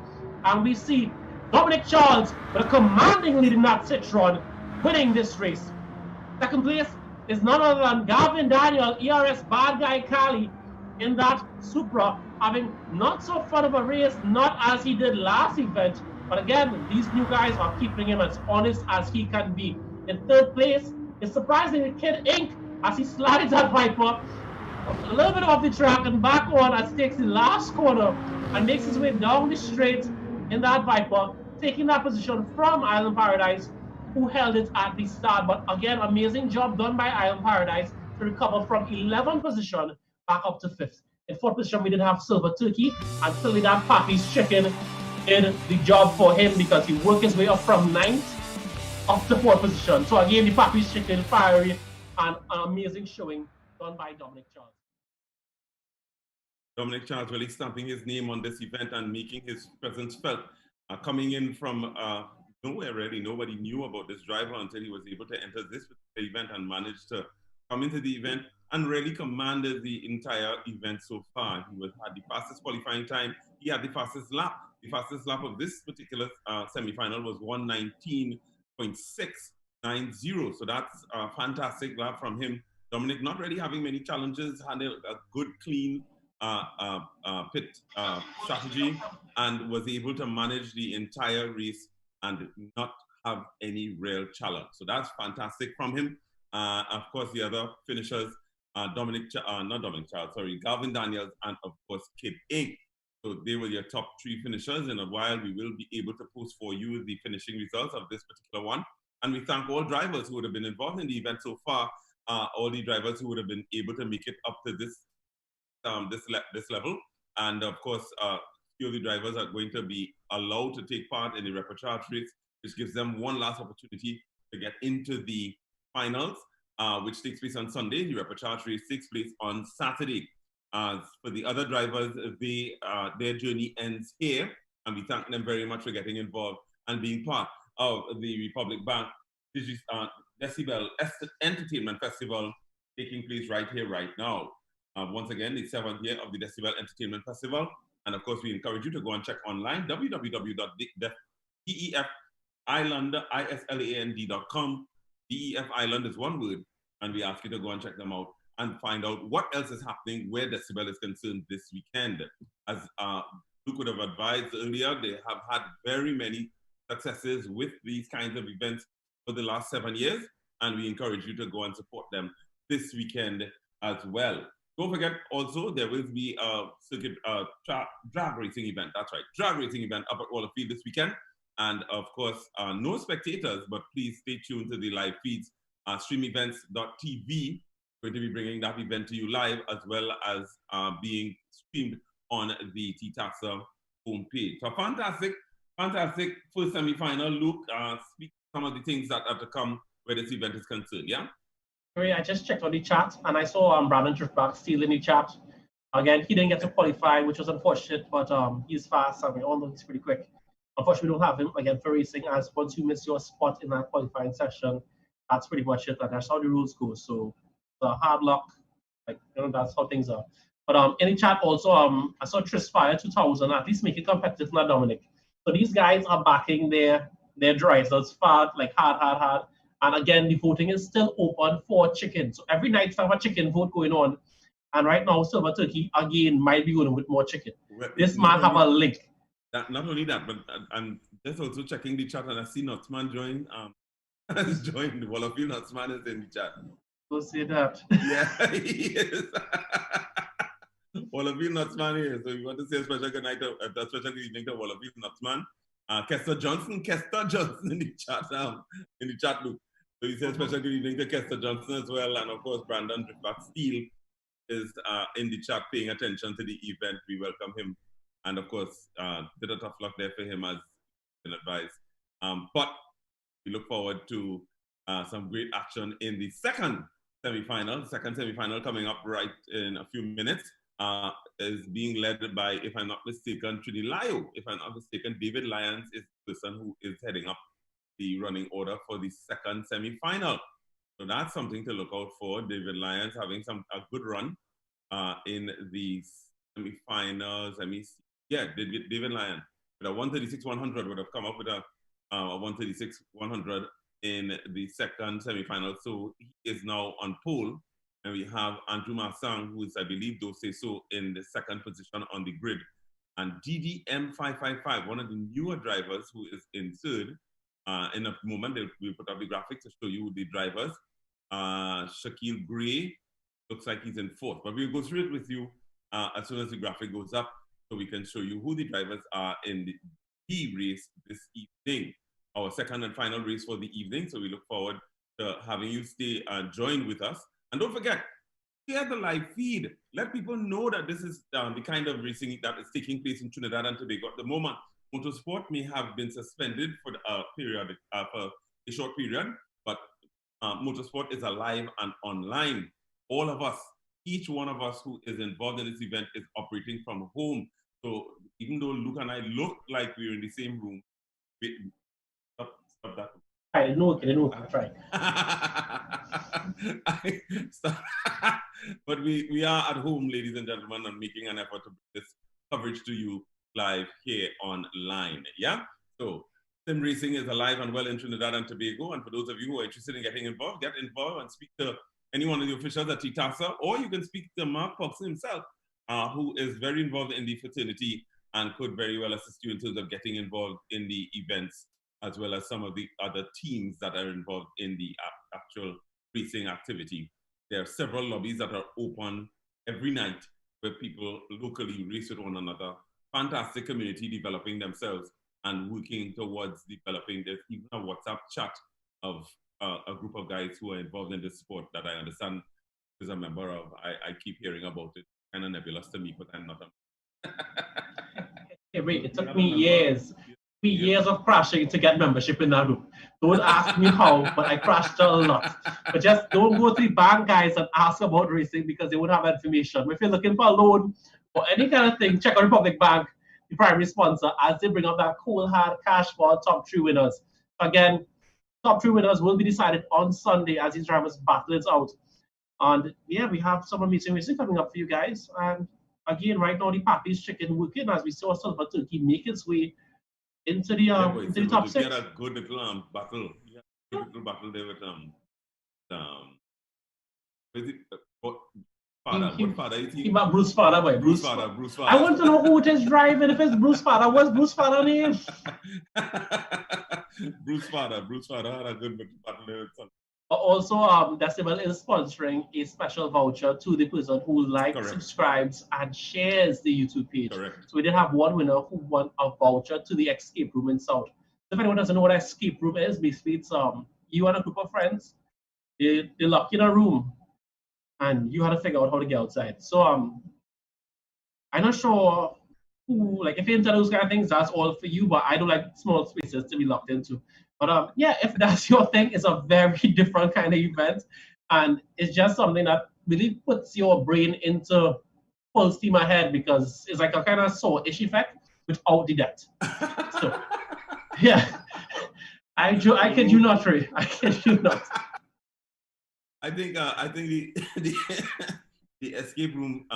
And we see Dominic Charles with a commanding lead in that Citron winning this race. Second place is none other than Gavin Daniel, ERS Bad Guy Cali, in that Supra, having not so fun of a race, not as he did last event. But again, these new guys are keeping him as honest as he can be. In third place is surprisingly Kid Inc. as he slides that Viper a little bit off the track and back on as he takes the last corner and makes his way down the straight in that Viper, taking that position from Island Paradise, who held it at the start. But again, amazing job done by Island Paradise to recover from 11th position back up to 5th. In 4th position, we did have Silver Turkey, and clearly that Pappy's Chicken did the job for him because he worked his way up from 9th up to 4th position. So again, the Pappy's Chicken, fiery, and an amazing showing done by Dominic Charles. Dominic Charles really stamping his name on this event and making his presence felt. Coming in from nowhere really, nobody knew about this driver until he was able to enter this event and managed to come into the event and really commanded the entire event so far. He had the fastest qualifying time. He had the fastest lap. The fastest lap of this particular semi-final was 1:19.690. So that's a fantastic lap from him. Dominic not really having many challenges, had a good, clean pit strategy and was able to manage the entire race and not have any real challenge. So that's fantastic from him. Of course, the other finishers, Gavin Daniels, and of course, Kid Inc. So they were your top 3 finishers. In a while, we will be able to post for you the finishing results of this particular one. And we thank all drivers who would have been involved in the event so far, all the drivers who would have been able to make it up to this level. And of course, few of the drivers are going to be allowed to take part in the repertoire race, which gives them one last opportunity to get into the finals, which takes place on Sunday. The repertoire race takes place on Saturday. For the other drivers, their journey ends here, and we thank them very much for getting involved and being part of the Republic Bank Decibel Entertainment Festival taking place right here, right now. Once again, the 7th year of the Decibel Entertainment Festival. And of course, we encourage you to go and check online, www.defisland.com. DEF Island is one word, and we ask you to go and check them out and find out what else is happening where Decibel is concerned this weekend. As Luke would have advised earlier, they have had very many successes with these kinds of events for the last 7 years, and we encourage you to go and support them this weekend as well. Don't forget also, there will be a circuit drag racing event. That's right, drag racing event up at Waller Field this weekend. And of course, no spectators, but please stay tuned to the live feeds. Streamevents.tv going to be bringing that event to you live, as well as being streamed on the TTAXA homepage. So fantastic first semi-final. Luke, speak some of the things that are to come where this event is concerned, yeah? I just checked on the chat and I saw Brandon Driftback stealing the chat. Again, he didn't get to qualify, which was unfortunate, but he's fast. I mean, all know he's pretty quick. Unfortunately, we don't have him again for racing, as once you miss your spot in that qualifying session, that's pretty much it. And that's how the rules go. So hard luck, like, you know, that's how things are. But in the chat also, I saw Trisfire 2000 at least make it competitive, not Dominic. So these guys are backing their drivers hard, like hard. And again, the voting is still open for chicken. So every night, we have a chicken vote going on. And right now, Silver Turkey, again, might be going with more chicken. Well, this man have a link. Not only that, but I'm just also checking the chat, and I see Nutsman has joined. The Waller Field Nutsman is in the chat. Go say that. Yeah, he is. Waller Field Nutsman here. So if you want to say a special good night, a special good evening to Waller Field Nutsman. Kester Johnson in the chat, Luke. So he says special good evening to Kester Johnson as well. And of course, Brandon Driftback Steele is in the chat paying attention to the event. We welcome him. And of course, bit of tough luck there for him as been advised. But we look forward to some great action in the second semi-final. The second semi-final coming up right in a few minutes is being led by, if I'm not mistaken, Trinidad. If I'm not mistaken, David Lyons is the person who is heading up the running order for the second semi-final. So that's something to look out for. David Lyons having a good run in the semi-finals. David Lyons with a 136-100 would have come up with a 136-100 in the second semi-final. So he is now on pole. And we have Andrew Marsang, who is, I believe, so in the second position on the grid. And DDM555, one of the newer drivers who is in third. In a moment, we'll put up the graphics to show you the drivers. Shaquille Gray looks like he's in fourth, but we'll go through it with you as soon as the graphic goes up so we can show you who the drivers are in the race this evening, our second and final race for the evening. So we look forward to having you stay joined with us. And don't forget, share the live feed. Let people know that this is the kind of racing that is taking place in Trinidad and Tobago at the moment. Motorsport may have been suspended for for a short period, but motorsport is alive and online. All of us, each one of us who is involved in this event is operating from home. So even though Luke and I look like we're in the same room, stop that. I know, try. But we are at home, ladies and gentlemen, and making an effort to bring this coverage to you live here online. Yeah, so sim racing is alive and well in Trinidad and Tobago. And for those of you who are interested in getting involved, get involved and speak to any one of the officials at TITASA, or you can speak to Mark Cox himself, who is very involved in the fraternity and could very well assist you in terms of getting involved in the events, as well as some of the other teams that are involved in the actual racing activity. There are several lobbies that are open every night where people locally race with one another. Fantastic community developing themselves and working towards developing. There's even a WhatsApp chat of a group of guys who are involved in this sport that I understand is a member of. I keep hearing about it. Kind of nebulous to me, but I'm not a Hey, wait, it took me years. Years of crashing to get membership in that group. Don't ask me how, but I crashed a lot. But just don't go to the bank, guys, and ask about racing because they won't have information. If you're looking for a loan or any kind of thing, check out Republic Bank, the primary sponsor, as they bring up that cool hard cash for top 3 winners. Again, top 3 winners will be decided on Sunday as these drivers battle it out. And yeah, we have some amazing racing coming up for you guys. And again, right now the Pappy's chicken working as we saw Silver Turkey make its way into the into the top 6. Get a good little battle. Yeah, good little battle there with Bruce Father, boy. Bruce Father. I want to know who it is driving. If it's Bruce Father, what's Bruce Father name? Bruce Father had a good battle there with some. Also, Decibel is sponsoring a special voucher to the person who likes, subscribes, and shares the YouTube page. Correct. So we did have one winner who won a voucher to the escape room in South. So if anyone doesn't know what an escape room is, basically it's you and a group of friends, they lock you in a room, and you had to figure out how to get outside. So I'm not sure who, like if you're into those kind of things, that's all for you. But I don't like small spaces to be locked into. But yeah, if that's your thing, it's a very different kind of event. And it's just something that really puts your brain into full steam ahead because it's like a kind of saw-ish effect without the depth. So, yeah. I kid you not, Ray. I kid you not. I think the escape room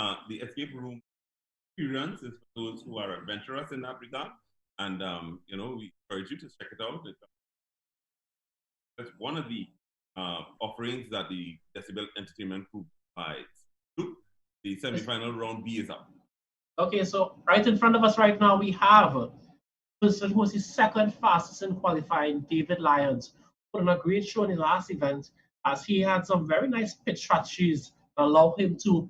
experience is for those who are adventurous in that regard. And we encourage you to check it out. That's one of the offerings that the Decibel Entertainment Group provides. The semi-final round B is up. Okay, so right in front of us right now, we have the person who was the second fastest in qualifying, David Lyons, put on a great show in the last event as he had some very nice pit strategies that allow him to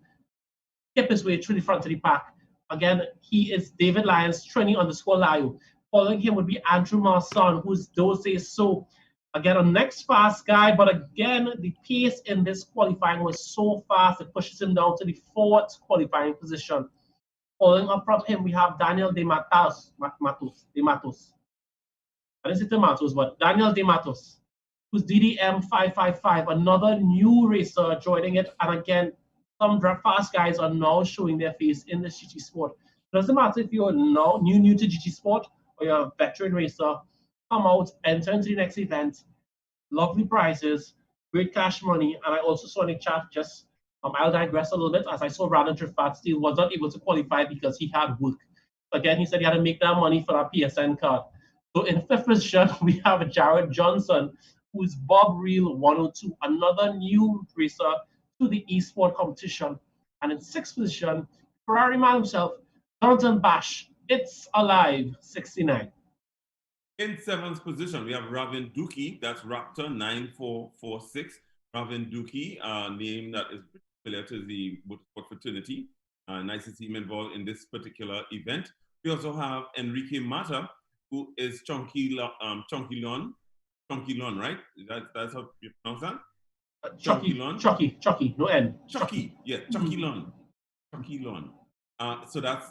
skip his way through the front of the pack. Again, he is David Lyons, training on the score Layo. Following him would be Andrew Marson, who's Dose So. Again, a next fast guy, but again, the pace in this qualifying was so fast, it pushes him down to the fourth qualifying position. Following up from him, we have Daniel De Matos. I didn't say Tomatoes, but Daniel De Matos, who's DDM 555, another new racer joining it. And again, some fast guys are now showing their face in this GT Sport. It doesn't matter if you're now new to GT Sport or you're a veteran racer, come out, enter into the next event. Lovely prizes, great cash money. And I also saw in the chat just I'll digress a little bit as I saw Brandon Trifat still was not able to qualify because he had work. Again, he said he had to make that money for that PSN card. So in fifth position, we have Jared Johnson, who's Bob Reel 102, another new racer to the eSport competition. And in sixth position, Ferrari man himself, Jonathan Bash, It's Alive 69. In seventh position, we have Ravin Duki. That's Raptor 9446. Ravin Duki, a name that is familiar to the motorsport fraternity. Nice to see him involved in this particular event. We also have Enrique Mata, who is Chunky Lon, right? That's how you pronounce that? Chucky, no N. Chucky, yeah, Chucky Lon. So that's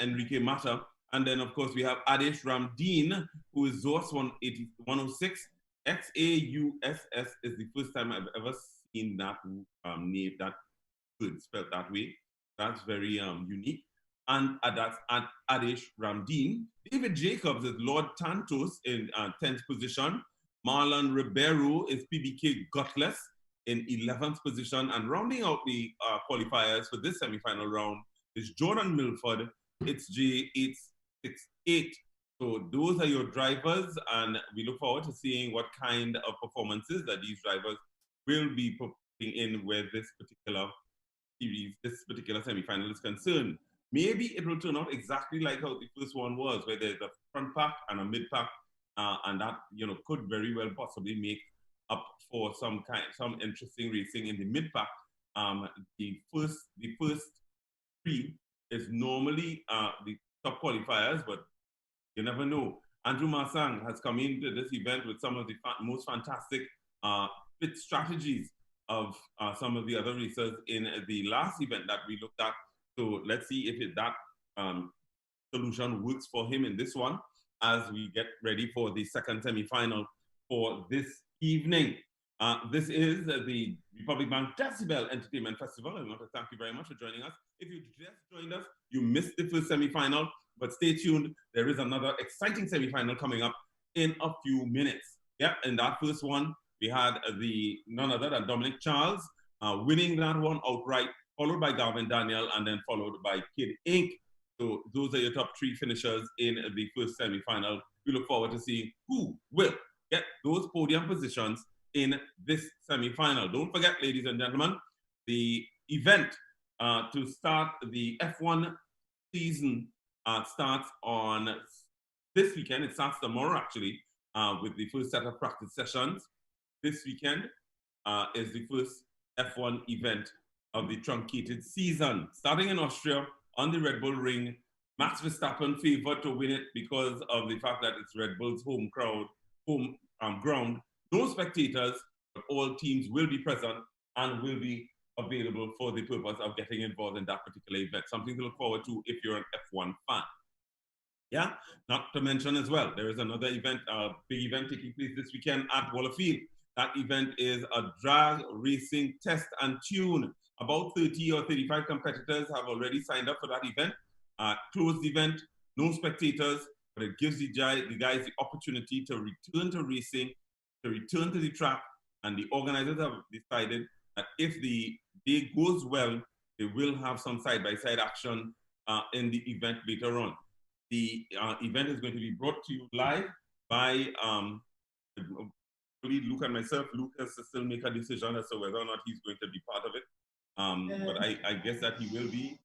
Enrique Mata. And then, of course, we have Adesh Ramdeen, who is Zorse 106. XAUSS is the first time I've ever seen that name, that word spelled that way. That's very unique. And that's Adesh Ramdeen. David Jacobs is Lord Tantos in 10th position. Marlon Ribeiro is PBK Gutless in 11th position. And rounding out the qualifiers for this semi-final round is Jordan Milford. It's J868. So those are your drivers, and we look forward to seeing what kind of performances that these drivers will be putting in where this particular series, this particular semi-final is concerned. Maybe it will turn out exactly like how the first one was, where there's a front pack and a mid pack, and that could very well possibly make up for some interesting racing in the mid pack. The first three is normally the top qualifiers, but you never know. Andrew Marsang has come into this event with some of the most fantastic pit strategies of some of the other racers in the last event that we looked at. So let's see if that solution works for him in this one as we get ready for the second semi-final for this evening. This is the Republic Bank Decibel Entertainment Festival. I want to thank you very much for joining us. If you just joined us, you missed the first semi-final, but stay tuned. There is another exciting semi-final coming up in a few minutes. Yeah, in that first one, we had none other than Dominic Charles winning that one outright, followed by Gavin Daniel, and then followed by Kid Inc. So those are your top three finishers in the first semi-final. We look forward to seeing who will get those podium positions in this semi-final. Don't forget, ladies and gentlemen, the event to start the F1 season starts on this weekend. It starts tomorrow, actually, with the first set of practice sessions. This weekend is the first F1 event of the truncated season. Starting in Austria on the Red Bull Ring, Max Verstappen favored to win it because of the fact that it's Red Bull's home ground. No spectators, but all teams will be present and will be available for the purpose of getting involved in that particular event. Something to look forward to if you're an F1 fan. Yeah, not to mention as well, there is another event, a big event taking place this weekend at Waller Field. That event is a drag racing test and tune. About 30 or 35 competitors have already signed up for that event. Closed event, no spectators, but it gives the guys the opportunity to return to racing, to return to the track, and the organizers have decided that if the day goes well, they will have some side-by-side action in the event later on. The event is going to be brought to you live by Luke and myself. Luke has to still make a decision as to whether or not he's going to be part of it. But I guess that he will be.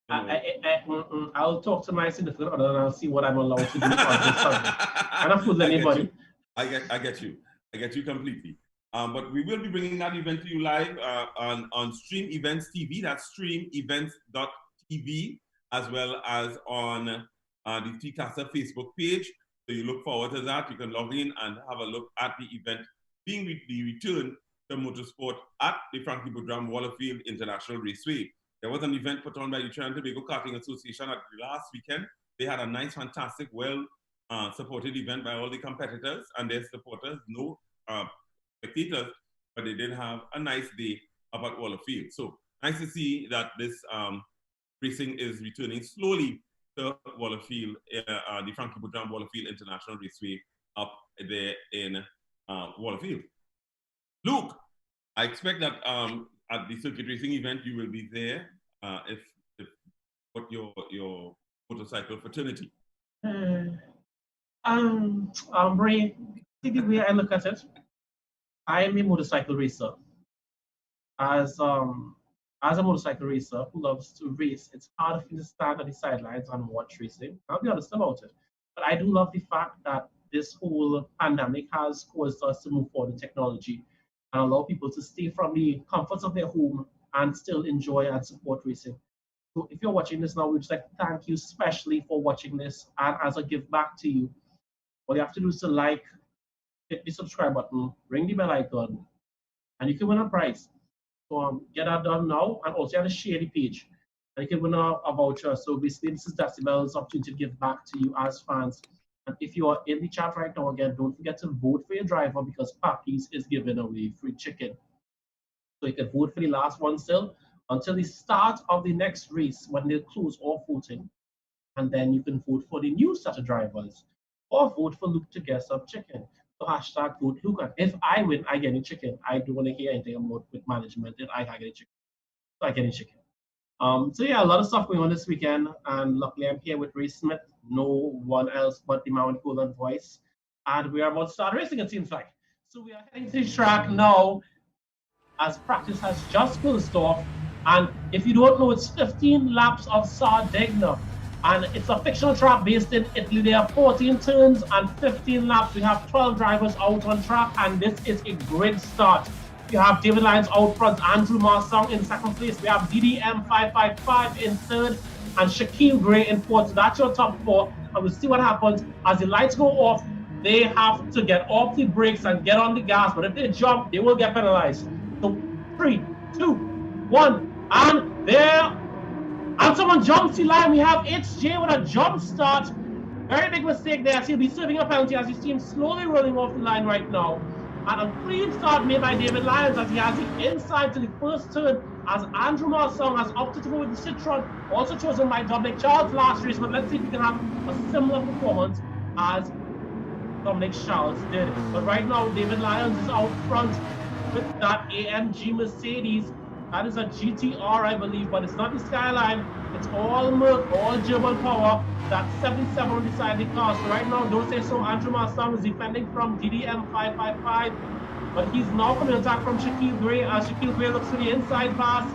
I'll talk to my significant other and I'll see what I'm allowed to do on this subject. I don't fool anybody. I get you. I get you completely. But we will be bringing that event to you live on Stream Events TV. That's streamevents.tv, as well as on the TCASA Facebook page. So you look forward to that. You can log in and have a look at the event being the return to motorsport at the Frankie Boudram Wallerfield International Raceway. There was an event put on by the Trinidad and Tobago Karting Association at the last weekend. They had a nice, fantastic, well supported event by all the competitors and their supporters, no spectators, but they did have a nice day up at Wallerfield. So nice to see that this racing is returning slowly to Wallerfield, the Frankie Boudram Wallerfield International Raceway up there in Wallerfield. Luke, I expect that at the circuit racing event you will be there if what your motorcycle fraternity. Ray, the way I look at it, I am a motorcycle racer. As a motorcycle racer who loves to race, it's hard for me to stand on the sidelines and watch racing. I'll be honest about it. But I do love the fact that this whole pandemic has caused us to move forward in technology and allow people to stay from the comforts of their home and still enjoy and support racing. So if you're watching this now, we'd just like to thank you especially for watching this. And as a give back to you, all you have to do is to like, hit the subscribe button, ring the bell icon, and you can win a prize. So get that done now, and also you have to share the page. And you can win a voucher. So basically, this is Decibel's opportunity to give back to you as fans. And if you are in the chat right now, again, don't forget to vote for your driver because Papi's is giving away free chicken. So you can vote for the last one still until the start of the next race when they close off voting. And then you can vote for the new set of drivers or vote for Luke to get some chicken. So hashtag vote Luke. And if I win, I get a chicken. I don't want to hear anything about with management. If I get a chicken, so I get a chicken. So yeah, a lot of stuff going on this weekend, and luckily I'm here with Ray Smith, no one else but the Mount Golden voice, and we are about to start racing. It seems like. So we are heading to the track now, as practice has just closed off. And if you don't know, it's 15 laps of Sardinia. And it's a fictional track based in Italy. There are 14 turns and 15 laps. We have 12 drivers out on track, and this is a great start. You have David Lyons out front, Andrew Marsong in second place. We have DDM 555 in third, and Shaquille Gray in fourth. So that's your top four. And we'll see what happens. As the lights go off, they have to get off the brakes and get on the gas. But if they jump, they will get penalized. So 3, 2, 1, and there. And someone jumps the line. We have HJ with a jump start. Very big mistake there. He'll be serving a penalty as you see him slowly rolling off the line right now. And a clean start made by David Lyons as he has the inside to the first turn as Andrew Marsong has opted to go with the Citron, also chosen by Dominic Charles last race. But let's see if we can have a similar performance as Dominic Charles did. But right now, David Lyons is out front with that AMG Mercedes. That is a GTR, I believe, but it's not the Skyline. It's all Merc, all German power. That's 77 on the side of the car. So right now, don't say so. Andrew Marsong is defending from DDM 555, but he's now coming to attack from Shaquille Gray as Shaquille Gray looks for the inside pass.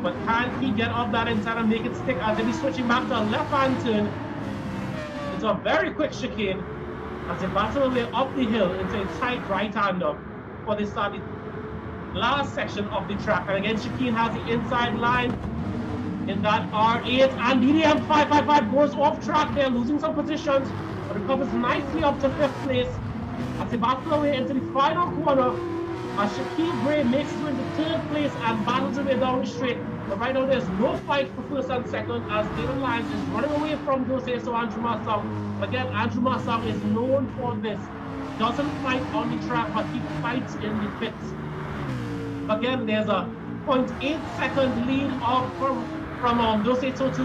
But can he get up that inside and make it stick as if he's switching back to a left-hand turn? It's a very quick chicane as they battle their way up the hill into a tight right-hander for the start. Last section of the track, and again Shakeen has the inside line in that R8, and DDM 555 goes off track there, losing some positions, but recovers nicely up to 5th place as they battle away into the final corner as Shaquille Gray makes it into 3rd place and battles away down the straight. But right now there's no fight for 1st and 2nd as David Lyons is running away from those here, so Andrew Marsong. Again, Andrew Marsong is known for this. Doesn't fight on the track, but he fights in the pits. Again, there's a 0.8 second lead from Dose to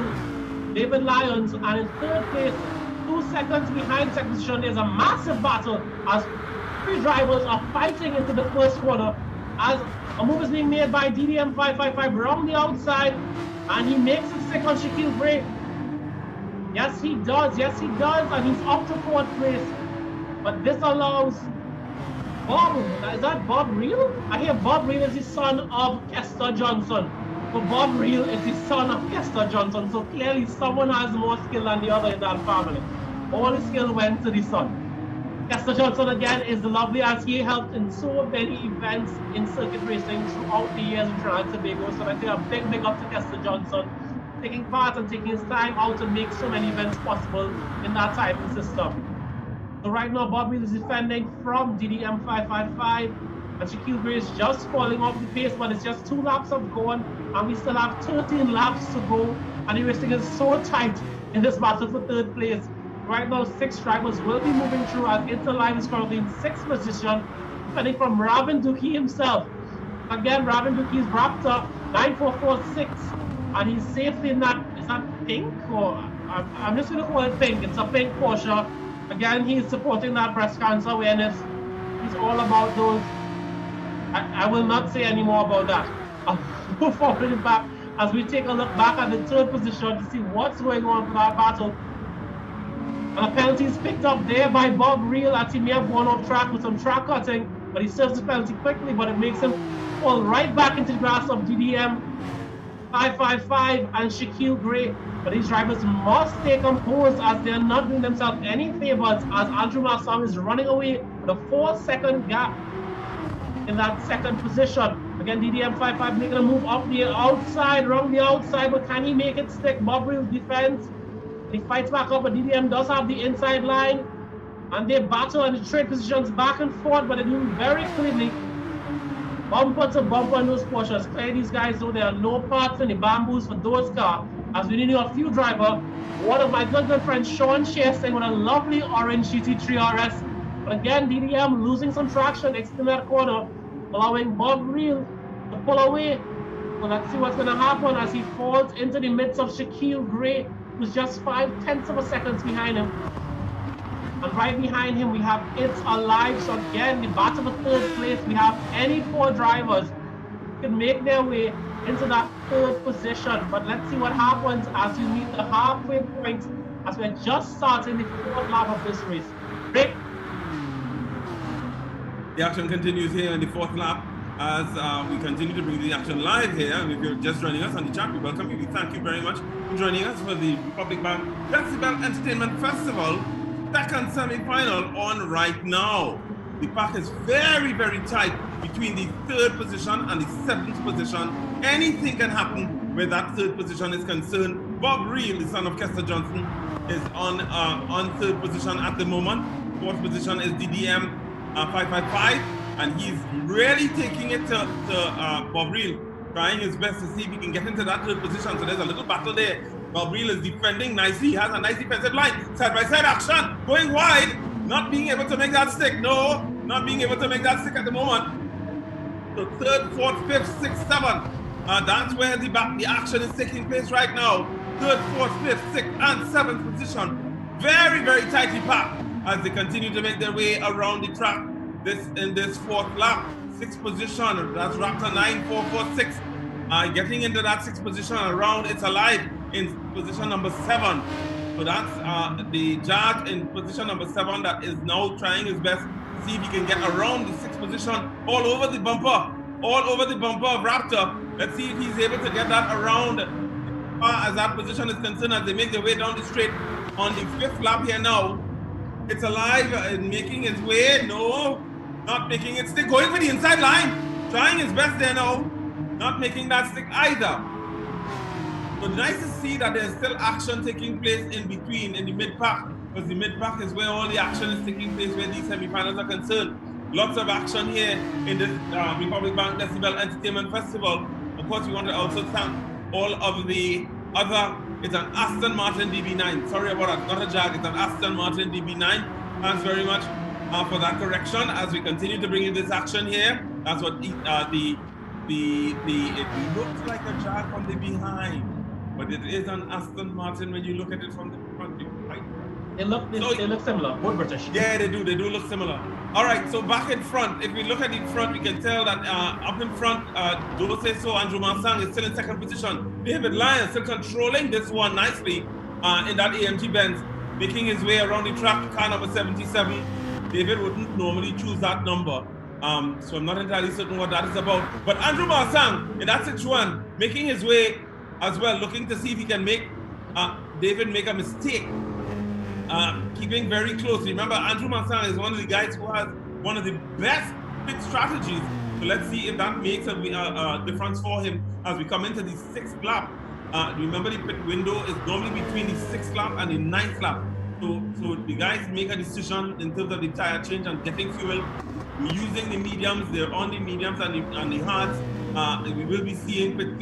David Lyons, and in 3rd place, 2 seconds behind second position. There's a massive battle as 3 drivers are fighting into the 1st corner as a move is being made by DDM 555 around the outside, and he makes it stick on Shaquille Gray. Yes, he does, and he's up to 4th place, but this allows Bob, is that Bob Reel? I hear Bob Reel is the son of Kester Johnson. But Bob Reel is the son of Kester Johnson. So clearly someone has more skill than the other in that family. All the skill went to the son. Kester Johnson again is lovely as he helped in so many events in circuit racing throughout the years in Trinidad and Tobago. So I say a big up to Kester Johnson, taking part and taking his time out to make so many events possible in that type of system. So right now, Bob Real is defending from DDM 555, and Shaquille Gray is just falling off the pace, but it's just 2 laps of gone, and we still have 13 laps to go, and the racing is so tight in this battle for 3rd place. Right now, 6 drivers will be moving through, as Interlive is currently in 6th position, defending from Ravin Duki himself. Again, Ravin Duki is wrapped up 9446, and he's safely in that, is that pink? Or I'm just going to call it pink. It's a pink Porsche. Again, he's supporting that breast cancer awareness. He's all about those. I will not say any more about that. I'll go forward and back as we take a look back at the 3rd position to see what's going on for that battle. And a penalty is picked up there by Bob Real, as he may have gone off track with some track cutting, but he serves the penalty quickly, but it makes him fall right back into the grasp of DDM 555 and Shaquille Gray. But these drivers must stay composed, as they are not doing themselves any favors, as Andrew Massam is running away with a 4-second gap in that 2nd position. Again, DDM 55 making a move up the outside, around the outside, but can he make it stick? Bob Real defends. He fights back up, but DDM does have the inside line, and they battle and the trade positions back and forth, but they're doing very cleanly. Bumper to bumper on those Porsches. Clear these guys, though there are no parts in the bamboos for those cars, as we need a few driver. One of my good friends, Sean Chasing, with a lovely orange GT3 RS. But again, DDM losing some traction exiting that corner, allowing Bob Real to pull away. So let's see what's going to happen as he falls into the midst of Shaquille Gray, who's just 0.5 of a second behind him. And right behind him, we have It's Alive. So again, the battle for 3rd place, we have any 4 drivers who can make their way into that 3rd position. But let's see what happens as we meet the halfway point, as we're just starting the 4th lap of this race. Rick? The action continues here in the 4th lap as we continue to bring the action live here. And if you're just joining us on the chat, we welcome you. We thank you very much for joining us for the Republic Bank Decibel Entertainment Festival 2nd semi-final on right now. The pack is very, very tight between the 3rd position and the 7th position. Anything can happen where that 3rd position is concerned. Bob Real, the son of Kester Johnson, is on 3rd position at the moment. 4th position is DDM 555, and he's really taking it to Bob Real, trying his best to see if he can get into that 3rd position. So there's a little battle there. Bob Real is defending nicely. He has a nice defensive line. Side-by-side action, going wide, not being able to make that stick. No, not being able to make that stick at the moment. So 3rd, 4th, 5th, 6th, 7th. That's where the action is taking place right now. 3rd, 4th, 5th, 6th, and 7th position. Very, very tightly packed as they continue to make their way around the track. In this 4th lap, 6th position. That's Raptor 9446. Getting into that 6th position around It's Alive in position number 7. So that's the Judge in position number 7 that is now trying his best to see if he can get around the 6th position all over the bumper of Raptor. Let's see if he's able to get that around as that position is concerned as they make their way down the straight on the 5th lap here now. It's Alive and making his way. No, not making it stick. Going for the inside line. Trying his best there now. Not making that stick either. So nice to see that there's still action taking place in between, in the mid-pack, because the mid-pack is where all the action is taking place, where these semi-finals are concerned. Lots of action here in this Republic Bank Decibel Entertainment Festival. Of course, we want to also thank all of the other, it's an Aston Martin DB9. Sorry about that, not a Jag, it's an Aston Martin DB9. Thanks very much for that correction as we continue to bring you this action here. That's what it looks like a Jag from the behind. But it is an Aston Martin when you look at it from the front. Right? They look similar, both British. Yeah, they do look similar. All right, so back in front, if we look at the front, we can tell that up in front, Andrew Mansang is still in 2nd position. David Lyon still controlling this one nicely in that AMG Benz, making his way around the track, car number 77. David wouldn't normally choose that number. So I'm not entirely certain what that is about. But Andrew Mansang in that 6-1, making his way as well, looking to see if he can make David make a mistake. Keeping very close. Remember, Andrew Mansang is one of the guys who has one of the best pit strategies. So let's see if that makes a difference for him as we come into the 6th lap. Remember, the pit window is normally between the 6th lap and the 9th lap. So the guys make a decision in terms of the tire change and getting fuel. We're using the mediums. They're on the mediums and the hards. We will be seeing pit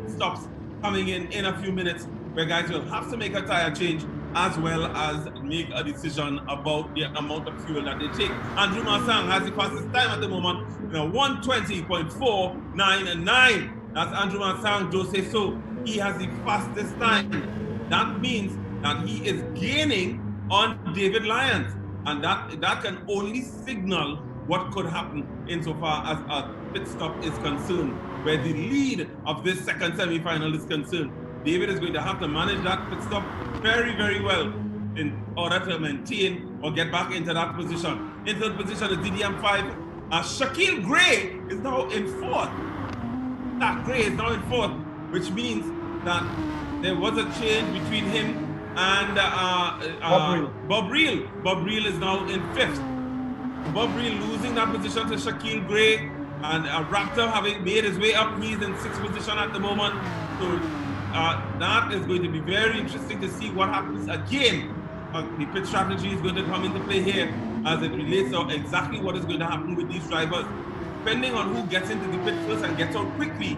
stops coming in a few minutes, where guys will have to make a tire change as well as make a decision about the amount of fuel that they take. Andrew Marsang has the fastest time at the moment, 1:20.499. That's Andrew Marsang, Jose. So he has the fastest time. That means that he is gaining on David Lyons, and that can only signal what could happen insofar as a pit stop is concerned, where the lead of this second semi-final is concerned. David is going to have to manage that pit stop very, very well in order to maintain or get back into that position. In third position is DDM5. Shaquille Gray is now in fourth. That Gray is now in fourth, which means that there was a change between him and Bob Reel. Bob Reel is now in fifth. Bob Reel losing that position to Shaquille Gray, and Raptor having made his way up. He's in sixth position at the moment. So that is going to be very interesting to see what happens again. The pit strategy is going to come into play here as it relates to exactly what is going to happen with these drivers. Depending on who gets into the pit first and gets out quickly,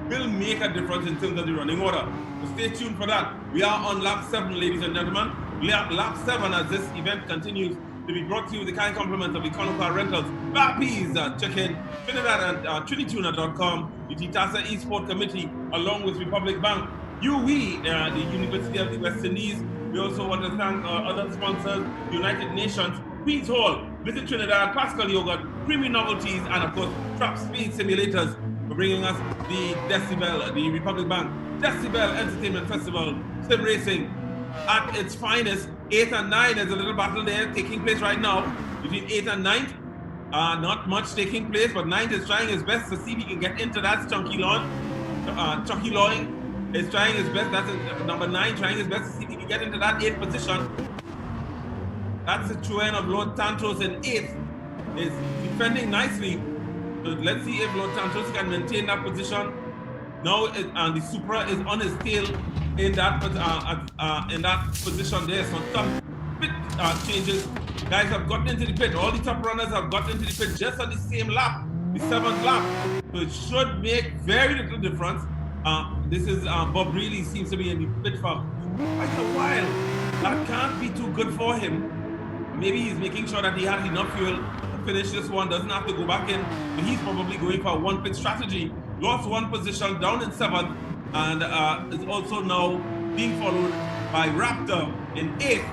will make a difference in terms of the running order. So stay tuned for that. We are on lap 7, ladies and gentlemen. Lap 7 as this event continues to be brought to you with the kind compliments of Econocar Rentals, Barpies, Chicken, Trinidad and Trinituner.com, the Titasa eSports Committee, along with Republic Bank, UE, the University of the West Indies. We also want to thank our other sponsors, United Nations, Queen's Hall, Visit Trinidad, Pascal Yogurt, Creamy Novelties, and of course, TrapSpeedSimulators for bringing us the Decibel, the Republic Bank Decibel Entertainment Festival, sim racing at its finest. 8 and 9, there's a little battle there taking place right now between 8 and 9. Not much taking place, but 9 is trying his best to see if he can get into that Chunky Loin. Chucky Loin is trying his best. That's number 9, trying his best to see if he can get into that 8th position. That's the Chuen of Lord Santos in 8th, is defending nicely. So let's see if Lord Santos can maintain that position. Now, and the Supra is on his tail in that position there. So some pit changes. Guys have gotten into the pit. All the top runners have gotten into the pit just on the same lap, the 7th lap. So it should make very little difference. This is Bob really seems to be in the pit for quite a while. That can't be too good for him. Maybe he's making sure that he has enough fuel to finish this one, doesn't have to go back in. But he's probably going for a one pit strategy. Lost one position, down in 7th, and is also now being followed by Raptor in 8th.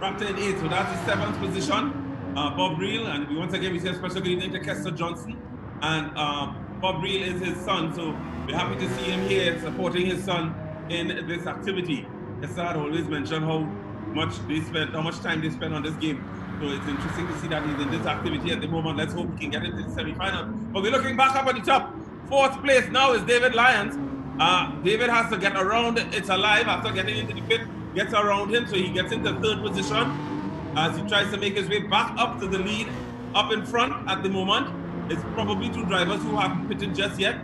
Raptor in 8th, so that's the 7th position. Bob Reel, and once again we say a special good evening to Kester Johnson. And Bob Reel is his son, so we're happy to see him here supporting his son in this activity. Kester had always mentioned how much time they spend on this game. So it's interesting to see that he's in this activity at the moment. Let's hope he can get into the semi-final. But we're looking back up at the top. 4th place now is David Lyons. David has to get around It's Alive after getting into the pit. Gets around him, so he gets into 3rd position as he tries to make his way back up to the lead. Up in front at the moment is probably 2 drivers who haven't pitted just yet.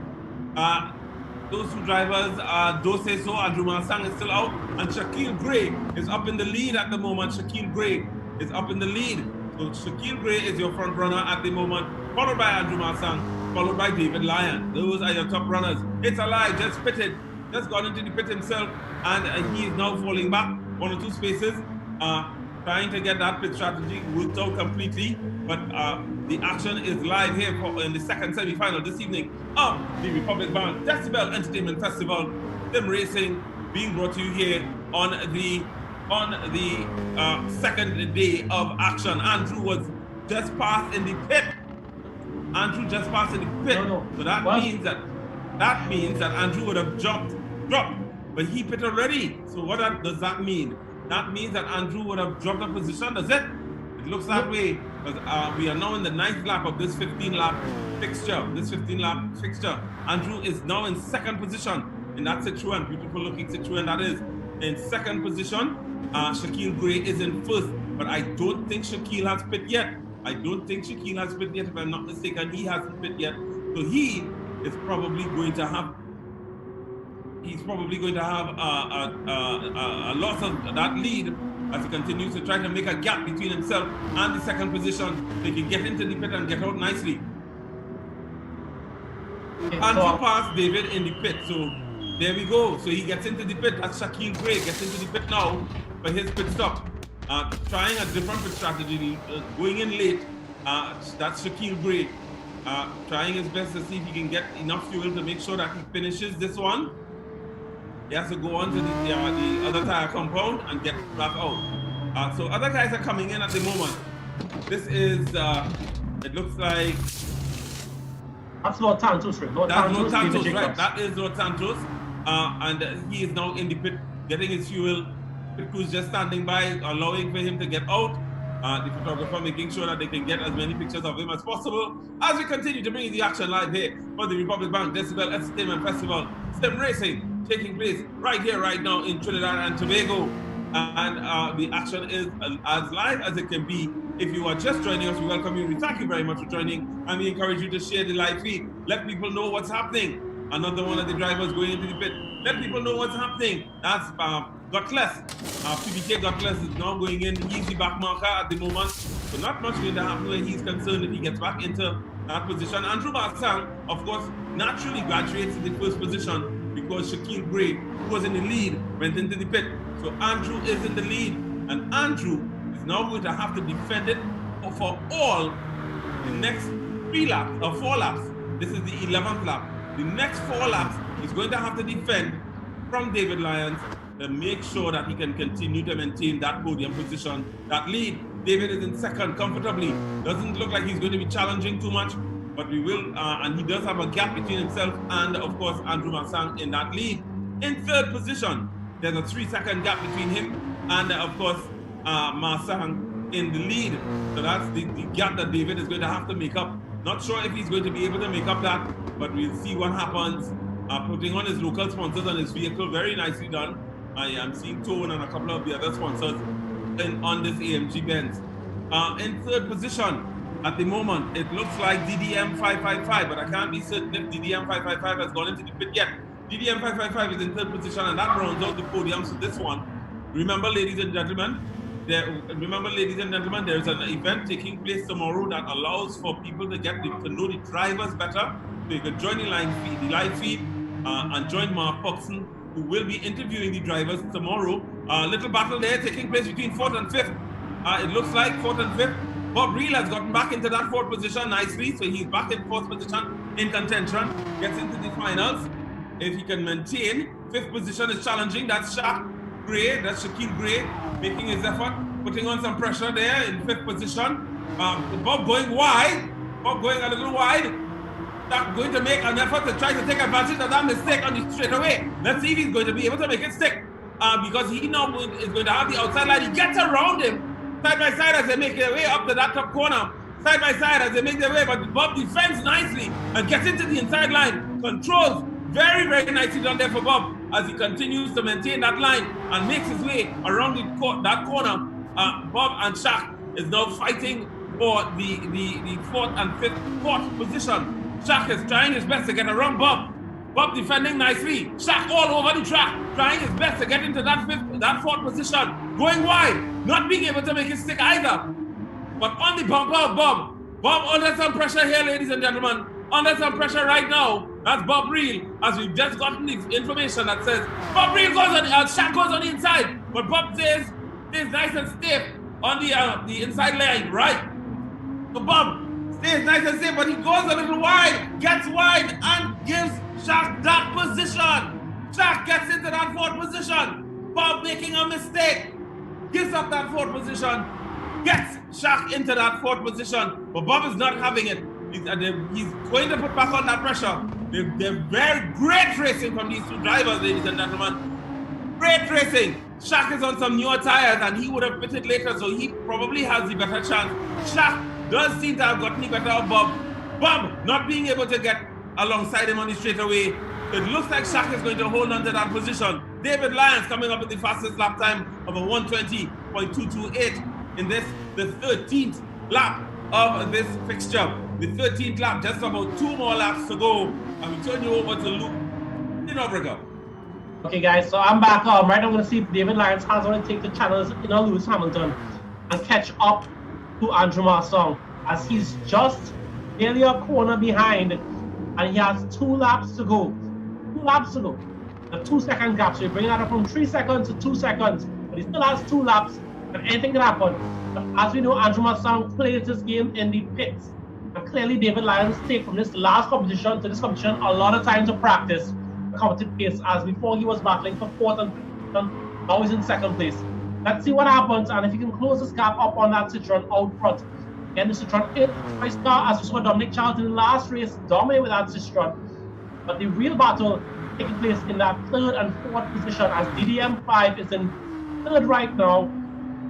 Those 2 drivers are Dose So, Andrew Mansang is still out, and Shaquille Gray is up in the lead at the moment. Shaquille Gray is up in the lead. So Shaquille Gray is your front runner at the moment, followed by Andrew Mansang, followed by David Lyon. Those are your top runners. It's Alive, just pitted, just got into the pit himself, and he is now falling back 1 or 2 spaces, trying to get that pit strategy worked out completely. But the action is live here in the second semi-final this evening of the Republic Bank Decibel Entertainment Festival, sim racing, being brought to you here on the second day of action. Andrew was just passed in the pit. No. So that means that Andrew would have dropped, but he pit already. So what does that mean? That means that Andrew would have dropped a position, does it? It looks that way, because we are now in the 9th lap of this 15-lap fixture. Andrew is now in 2nd position in that Citroen, beautiful looking Citroen that is. In 2nd position, Shaquille Gray is in 1st, but I don't think Shaquille has pit yet. If I'm not mistaken, he hasn't pit yet. So he is probably going to have he's probably going to have a loss of that lead as he continues to try to make a gap between himself and the second position so he can get into the pit and get out nicely. Andrew passed David in the pit, so there we go. So he gets into the pit. That's Shaquille Gray gets into the pit now for his pit stop. Trying a different pit strategy, going in late. That's Shaquille Gray. Trying his best to see if he can get enough fuel to make sure that he finishes this one. He has to go on to the other tire compound and get back out. So other guys are coming in at the moment. This is, it looks like... That's Lord Santos, right? That's Lord Santos, right. That is Lord Santos. And he is now in the pit, getting his fuel. Pit crew's just standing by, allowing for him to get out. The photographer making sure that they can get as many pictures of him as possible. As we continue to bring you the action live here for the Republic Bank Decibel Entertainment Festival. Sim racing taking place right here, right now in Trinidad and Tobago. And the action is as live as it can be. If you are just joining us, we welcome you. We thank you very much for joining. And we encourage you to share the live feed. Let people know what's happening. Another one of the drivers going into the pit. Let people know what's happening. That's Gutless. PBK Gutless is now going in. He's the back marker at the moment. So not much going to happen where he's concerned if he gets back into that position. Andrew Barsang, of course, naturally graduates in the first position because Shaquille Gray, who was in the lead, went into the pit. So Andrew is in the lead. And Andrew is now going to have to defend it for all the next 3 laps or 4 laps. This is the 11th lap. The next 4 laps, he's going to have to defend from David Lyons to make sure that he can continue to maintain that podium position, that lead. David is in second comfortably. Doesn't look like he's going to be challenging too much, but we will, and he does have a gap between himself and, of course, Andrew Marsang in that lead. In third position, there's a 3-second gap between him and, of course, Marsang in the lead. So that's the gap that David is going to have to make up. Not sure if he's going to be able to make up that, but we'll see what happens. Putting on his local sponsors on his vehicle, very nicely done. I am seeing Tone and a couple of the other sponsors on this AMG Benz. In third position at the moment, it looks like DDM 555, but I can't be certain if DDM 555 has gone into the pit yet. DDM 555 is in third position, and that rounds out the podiums for this one. Remember, ladies and gentlemen, there is an event taking place tomorrow that allows for people to get to know the drivers better. So you can join the live feed, and join Mark Puxon, who will be interviewing the drivers tomorrow. Little battle there taking place between 4th and 5th. It looks like 4th and 5th. Bob Reel has gotten back into that 4th position nicely, so he's back in 4th position in contention, gets into the finals. If he can maintain, 5th position is challenging. That's Shaquille Gray making his effort, putting on some pressure there in 5th position. Bob going wide, Bob going a little wide. That's going to make an effort to try to take advantage of that mistake on the straightaway. Let's see if he's going to be able to make it stick. Because he now is going to have the outside line. He gets around him side by side as they make their way up to that top corner. Side by side as they make their way, but Bob defends nicely and gets into the inside line. Controls very, very nicely done there for Bob as he continues to maintain that line and makes his way around that corner. Bob and Shaq is now fighting for the 4th and 4th position. Shaq is trying his best to get around Bob. Bob defending nicely. Shaq all over the track, trying his best to get into that 4th position. Going wide, not being able to make it stick either. But on the bumper of Bob. Bob under some pressure here, ladies and gentlemen. Under some pressure right now. That's Bob Reel, as we've just gotten the information that says Bob Reel goes on, Shaq goes on the inside, but Bob stays nice and stiff on the inside line, right? So Bob stays nice and safe, but he goes a little wide, gets wide, and gives Shaq that position. Shaq gets into that 4th position. Bob making a mistake, gives up that 4th position, gets Shaq into that 4th position, but Bob is not having it. He's going to put back on that pressure. They're very great racing from these two drivers, ladies and gentlemen. Great racing. Shaq is on some newer tires, and he would have pitted later, so he probably has the better chance. Shaq does seem to have gotten the better of Bob. Bob not being able to get alongside him on the straightaway. It looks like Shaq is going to hold on to that position. David Lyons coming up with the fastest lap time of a 1:20.228 in this, the 13th lap of this fixture. The 13th lap, just about 2 more laps to go. And we turn you over to Luke Dinobriga. Okay, guys, so I'm back. Right now, I'm going to see if David Lyons has what it takes to challenge Lewis Hamilton and catch up to Andrew Marsong, as he's just nearly a corner behind and he has 2 laps to go. 2 laps to go. A 2-second gap. So you bring that up from 3 seconds to 2 seconds, but he still has 2 laps and anything can happen. But as we know, Andrew Marsong plays this game in the pits. And clearly, David Lyons take from this last competition to this competition a lot of time to practice the competitive pace, as before he was battling for 4th and 5th, now he's in 2nd place. Let's see what happens, and if he can close this gap up on that Citroen out front. Again, the Citroen is a star, as we saw Dominic Charles in the last race dominate with that Citroen. But the real battle taking place in that 3rd and 4th position, as DDM5 is in 3rd right now,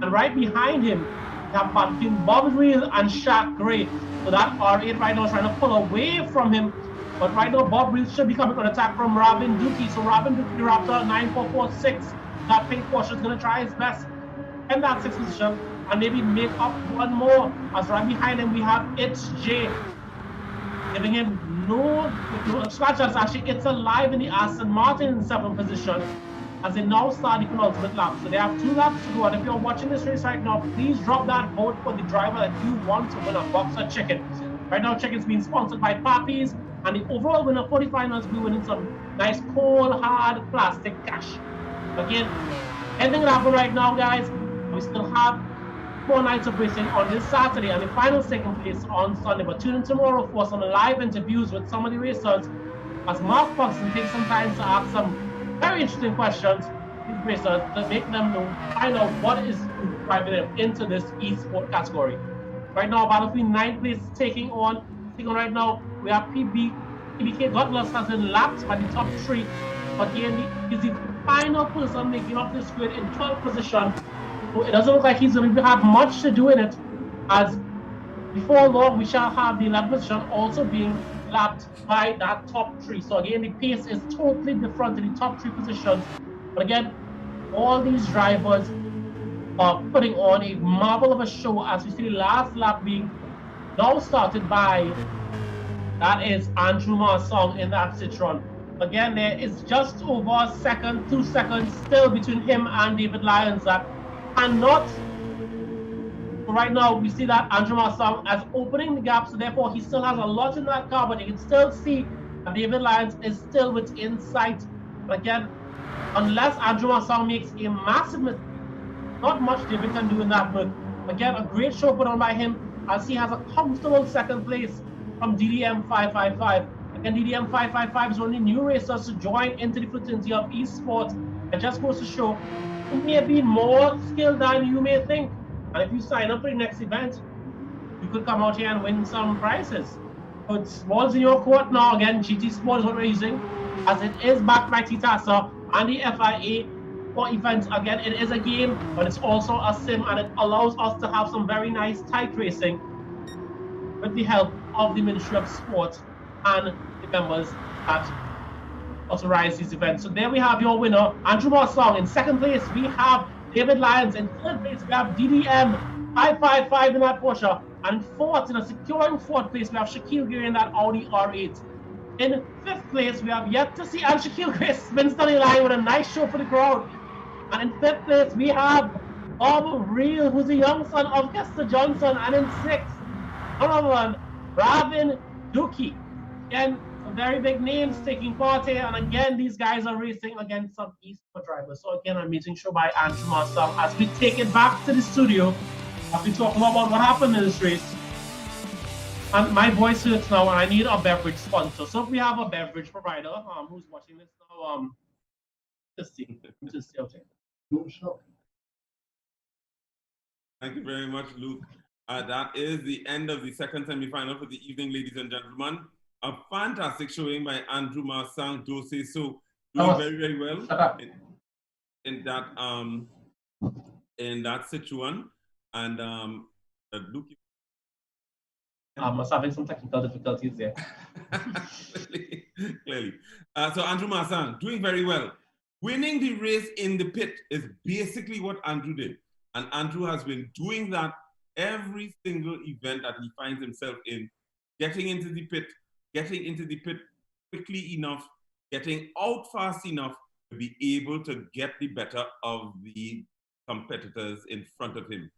and right behind him, we have between Bob Real and Shaq Gray. So that R8 right now is trying to pull away from him. But right now, Bob Real should be coming on attack from Robin Dookie. So Robin Dookie, the Raptor 9446, that pink Porsche is going to try his best in that 6th position and maybe make up one more. As right behind him, we have It's J, giving him no scratches. Actually, It's Alive in the Aston Martin in 7th position, as they now start the penultimate lap. So they have 2 laps to go. And if you're watching this race right now, please drop that vote for the driver that you want to win a box of chicken. Right now, chicken's being sponsored by Pappy's, and the overall winner for the finals will be winning some nice cold, hard plastic cash. Again, anything can happen right now, guys. We still have 4 nights of racing on this Saturday, and the finals taking place on Sunday. But tune in tomorrow for some live interviews with some of the racers, as Mark Buxton takes some time to ask some very interesting questions to these racers to make them know, find out what is driving them into this eSport category. Right now, Battlefield 9th place is taking on right now. We have PBK Douglas has been lapped by the top 3. Again, he's the final person making up this grid in 12th position. So it doesn't look like he's going to have much to do in it, as before long we shall have the 11th position also being lapped by that top 3. So again, the pace is totally different in the top 3 positions. But again, all these drivers are putting on a marvel of a show, as we see the last lap being now started by, that is Andrew Marsong in that Citroen. Again, there is just over a second, 2 seconds still between him and David Lyons that cannot. So right now, we see that Andrew Marsong as opening the gap, so therefore he still has a lot in that car, but you can still see that David Lyons is still within sight. But again, unless Andrew Marsong makes a massive mistake, not much David can do in that mode. Again, a great show put on by him, as he has a comfortable 2nd place from DDM 555. Again, DDM 555 is one of the new racers to join into the fraternity of eSports. It just goes to show you may be more skilled than you may think. And if you sign up for the next event, you could come out here and win some prizes. So it's balls in your court now. Again, GT Sport is what we're using, as it is backed by TTASA and the FIA for events. Again, it is a game, but it's also a sim, and it allows us to have some very nice tight racing with the help of the Ministry of Sport and the members that authorize these events. So there we have your winner, Andrew Marsong. In 2nd place, we have David Lyons. In 3rd place, we have DDM 555 in that Porsche. And 4th, in a securing 4th place, we have Shaquille Gray in that Audi R8. In 5th place, we have yet to see, and Shaquille Gray spins down the line with a nice show for the crowd. And in 5th place, we have Bob Real, who's the young son of Kester Johnson. And in 6th, another one, Robin Dookie. Again, some very big names taking part here. And again, these guys are racing against some eSport drivers. So again, a meeting show by Andrew Marsong, as we take it back to the studio, as we talk more about what happened in this race. And my voice hurts now, and I need a beverage sponsor. So if we have a beverage provider who's watching this now, just see out there. Sure. Thank you very much, Luke. That is the end of the 2nd semi-final for the evening, ladies and gentlemen. A fantastic showing by Andrew Marsong, Dose, so doing very, very well in that Citroen. And Luke, I was having some technical difficulties there. Clearly. So Andrew Marsong doing very well. Winning the race in the pit is basically what Andrew did. And Andrew has been doing that every single event that he finds himself in, getting into the pit quickly enough, getting out fast enough, to be able to get the better of the competitors in front of him.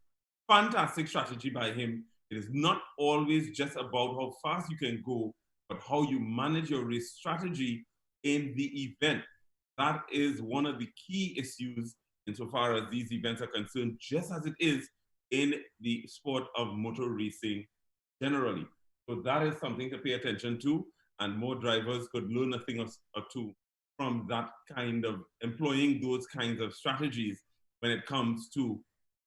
Fantastic strategy by him. It is not always just about how fast you can go, but how you manage your race strategy in the event. That is one of the key issues insofar as these events are concerned, just as it is in the sport of motor racing generally. So that is something to pay attention to, and more drivers could learn a thing or two from that kind of employing those kinds of strategies when it comes to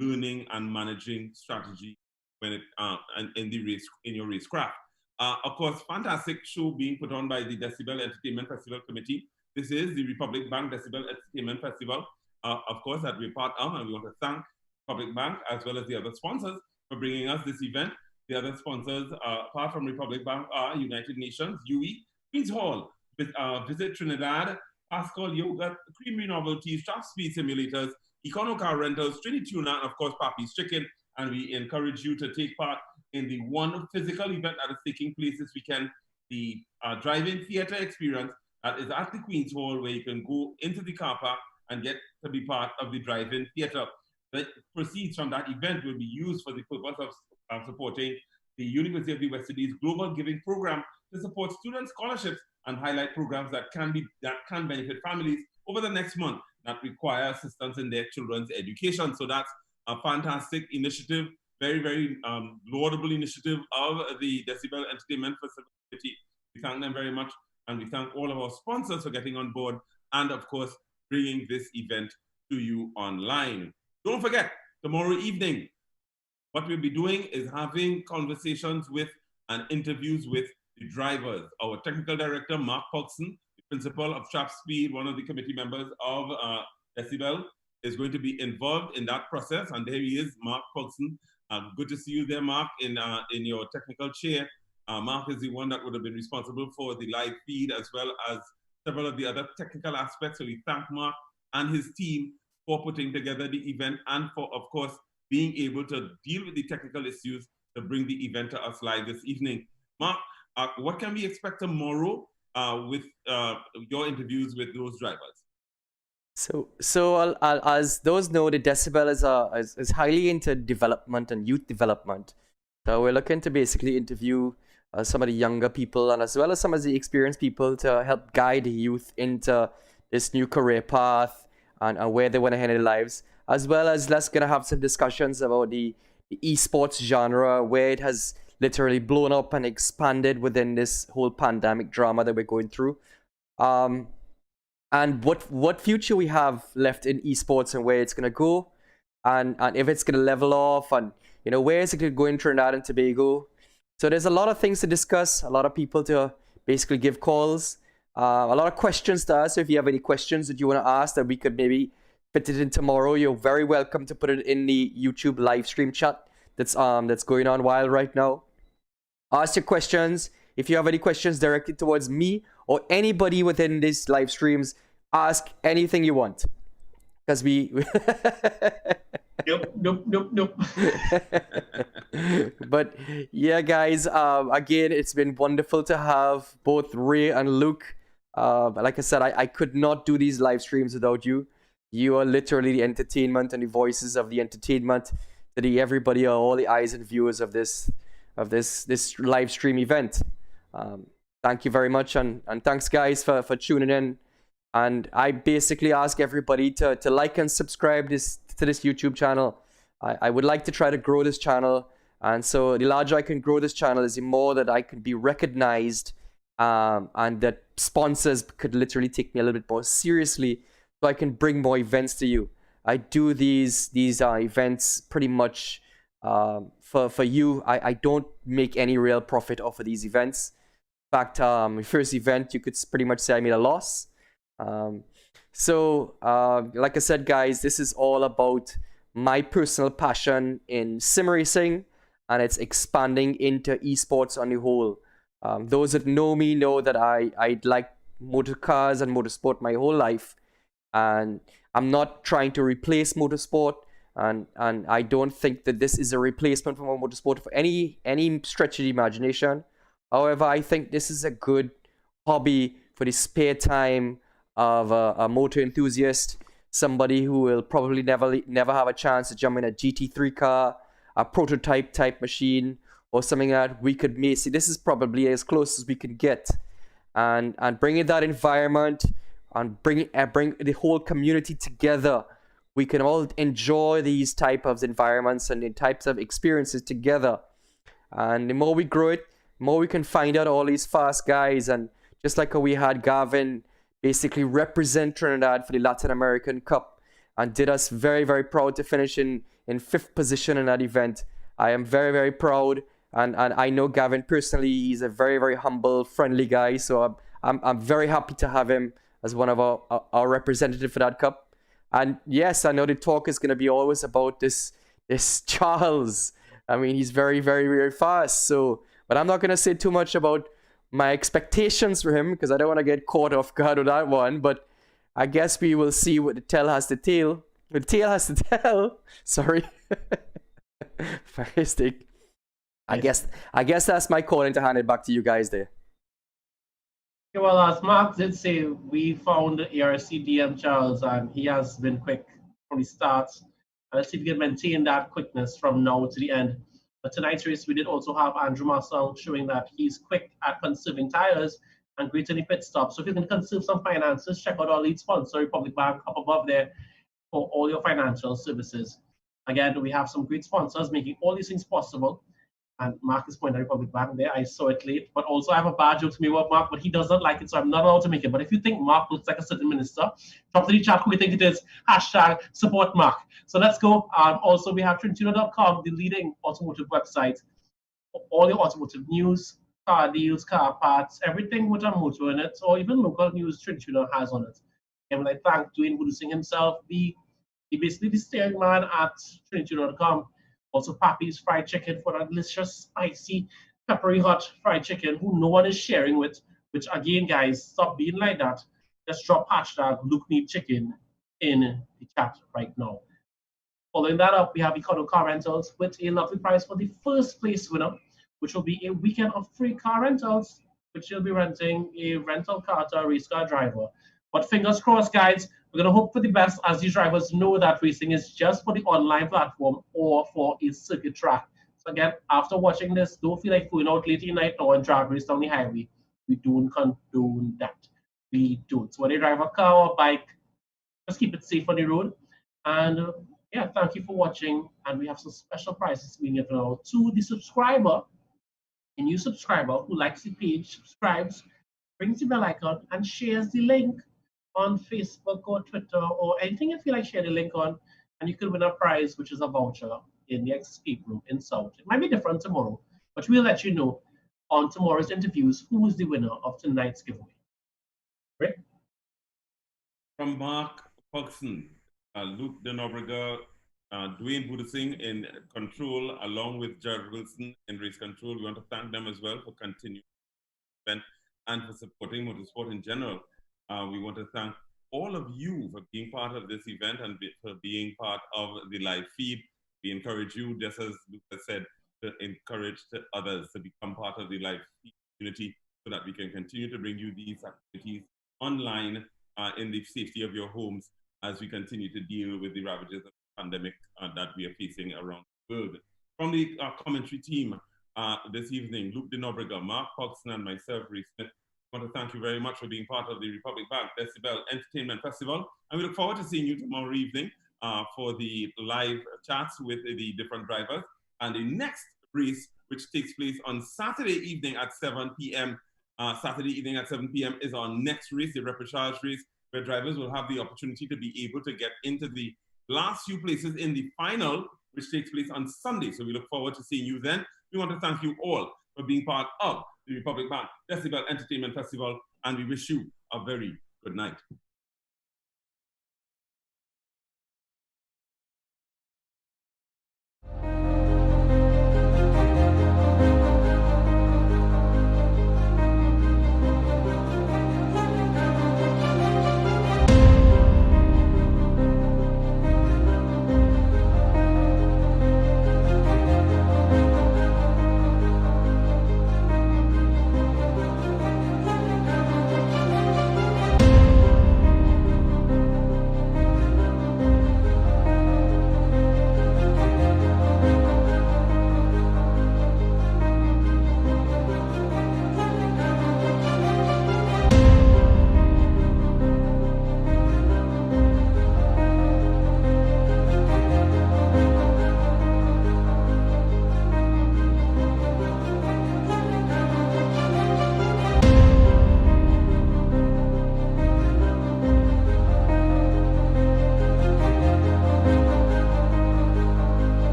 learning and managing strategy when it and in the race in your racecraft. Of course, fantastic show being put on by the Decibel Entertainment Festival Committee. This is the Republic Bank Decibel Entertainment Festival, of course, that we're part of, and we want to thank Republic Bank as well as the other sponsors for bringing us this event. The other sponsors, apart from Republic Bank, are United Nations, UE, Queen's Hall, Visit Trinidad, Pascal Yoga, Creamery Novelties, TrapSpeedSimulators, Econocar Rentals, Trinity Tuna, and of course, Papi's Chicken. And we encourage you to take part in the one physical event that is taking place this weekend, the drive-in theater experience that is at the Queen's Hall, where you can go into the car park and get to be part of the drive-in theater. The proceeds from that event will be used for the purpose of supporting the University of the West Indies Global Giving Program to support student scholarships and highlight programs that can benefit families over the next month that require assistance in their children's education. So that's a fantastic initiative, very, very laudable initiative of the Decibel Entertainment Facility. We thank them very much, and we thank all of our sponsors for getting on board and, of course, bringing this event to you online. Don't forget, tomorrow evening, what we'll be doing is having conversations with and interviews with the drivers. Our technical director, Mark Pogson, the principal of TrapSpeed, one of the committee members of Decibel, is going to be involved in that process. And there he is, Mark Pogson. Good to see you there, Mark, in your technical chair. Mark is the one that would have been responsible for the live feed as well as several of the other technical aspects. So we thank Mark and his team for putting together the event and for, of course, being able to deal with the technical issues to bring the event to us live this evening. Mark, what can we expect tomorrow with your interviews with those drivers? So as those know, the Decibel is highly into development and youth development. So we're looking to basically interview some of the younger people and as well as some of the experienced people to help guide the youth into this new career path and where they want to head in their lives, as well as let's gonna have some discussions about the eSports genre, where it has literally blown up and expanded within this whole pandemic drama that we're going through, and what future we have left in eSports and where it's gonna go, and if it's gonna level off, and where is it gonna go in Trinidad and Tobago. So there's a lot of things to discuss, a lot of people to basically give calls, a lot of questions to ask. So if you have any questions that you want to ask that we could maybe fit it in tomorrow, you're very welcome to put it in the YouTube live stream chat that's going on wild right now. Ask your questions. If you have any questions directed towards me or anybody within these live streams, ask anything you want. Because we... Nope. But yeah, guys, again, it's been wonderful to have both Ray and Luke. Like I said, I could not do these live streams without you. You are literally the entertainment and the voices of the entertainment to everybody, all the eyes and viewers of this live stream event. Thank you very much, and thanks guys for tuning in. And I basically ask everybody to like and subscribe to this YouTube channel. I would like to try to grow this channel, and so the larger I can grow this channel is the more that I can be recognized, and that sponsors could literally take me a little bit more seriously, so I can bring more events to you. I do these events pretty much for you. I don't make any real profit off of these events. In fact, my first event, you could pretty much say I made a loss. So like I said, guys, this is all about my personal passion in sim racing, and it's expanding into esports on the whole. Those that know me know that I like motor cars and motorsport my whole life, and I'm not trying to replace motorsport, and I don't think that this is a replacement for motorsport for any stretch of the imagination. However, I think this is a good hobby for the spare time of a motor enthusiast, somebody who will probably never have a chance to jump in a GT3 car, a prototype type machine, or something that we could make. See, this is probably as close as we can get, and bringing that environment and bring the whole community together. We can all enjoy these type of environments and the types of experiences together. And the more we grow it, the more we can find out all these fast guys. And just like how we had Gavin basically represent Trinidad for the Latin American Cup and did us very, very proud to finish in 5th position in that event. I am very, very proud. And I know Gavin personally. He's a very, very humble, friendly guy. So I'm very happy to have him as one of our representative for that cup. And yes, I know the talk is going to be always about this Charles. I mean, he's very, very, very fast. So, but I'm not going to say too much about my expectations for him because I don't want to get caught off guard with that one. But I guess we will see what the tail has to tell. The tail has to tell. Sorry. My mistake. I guess that's my calling to hand it back to you guys there. Okay, well, as Mark did say, we found ARC DM Charles, and he has been quick from the start. And let's see if we can maintain that quickness from now to the end. But tonight's race, we did also have Andrew Marcel showing that he's quick at conserving tires and great in the pit stop. So if you can conserve some finances, check out our lead sponsor, Republic Bank, up above there for all your financial services. Again, we have some great sponsors making all these things possible. And Mark is pointing at Republic Bank there. I saw it late. But also I have a bad joke to me about Mark, but he does not like it, so I'm not allowed to make it. But if you think Mark looks like a certain minister, drop to the chat who you think it is. Hashtag support Mark. So let's go. Also, we have Trentino.com, the leading automotive website for all your automotive news, car deals, car parts, everything with a motor in it, or even local news Trentino has on it. And when I thank Dwayne Budusing himself, he basically the steering man at Trentino.com. Also, Pappy's Fried Chicken for that delicious, spicy, peppery hot fried chicken who no one is sharing with, which again, guys, stop being like that. Just drop hashtag Luke Need Chicken in the chat right now. Following that up, we have Econo Car Rentals with a lovely prize for the first place winner, which will be a weekend of free car rentals, which you'll be renting a rental car to a race car driver. But fingers crossed, guys, we're going to hope for the best as these drivers know that racing is just for the online platform or for a circuit track. So again, after watching this, don't feel like going out late at night or on drag race down the highway. We don't condone that. We don't. So when you drive a car or bike, just keep it safe on the road. And yeah, thank you for watching. And we have some special prizes being given out to the subscriber, a new subscriber who likes the page, subscribes, brings the bell icon, and shares the link on Facebook or Twitter or anything you feel like share the link on, and you could win a prize, which is a voucher in the escape room in South. It might be different tomorrow, but we'll let you know on tomorrow's interviews who is the winner of tonight's giveaway. Rick? From Mark Pugson, Luke Denobrega, Dwayne Budusing in control, along with Jared Wilson in race control. We want to thank them as well for continuing the event and for supporting motorsport in general. We want to thank all of you for being part of this event and for being part of the live feed. We encourage you, just as Luke has said, to encourage others to become part of the live feed community so that we can continue to bring you these activities online in the safety of your homes as we continue to deal with the ravages of the pandemic that we are facing around the world. From the commentary team this evening, Luke Denobrega, Mark Pugson, and myself, Reece Smith, I want to thank you very much for being part of the Republic Bank Decibel Entertainment Festival. And we look forward to seeing you tomorrow evening for the live chats with the different drivers. And the next race, which takes place on Saturday evening at 7 p.m. Saturday evening at 7 p.m. is our next race, the repechage race, where drivers will have the opportunity to be able to get into the last few places in the final, which takes place on Sunday. So we look forward to seeing you then. We want to thank you all for being part of the Republic Bank Decibel Entertainment Festival, and we wish you a very good night.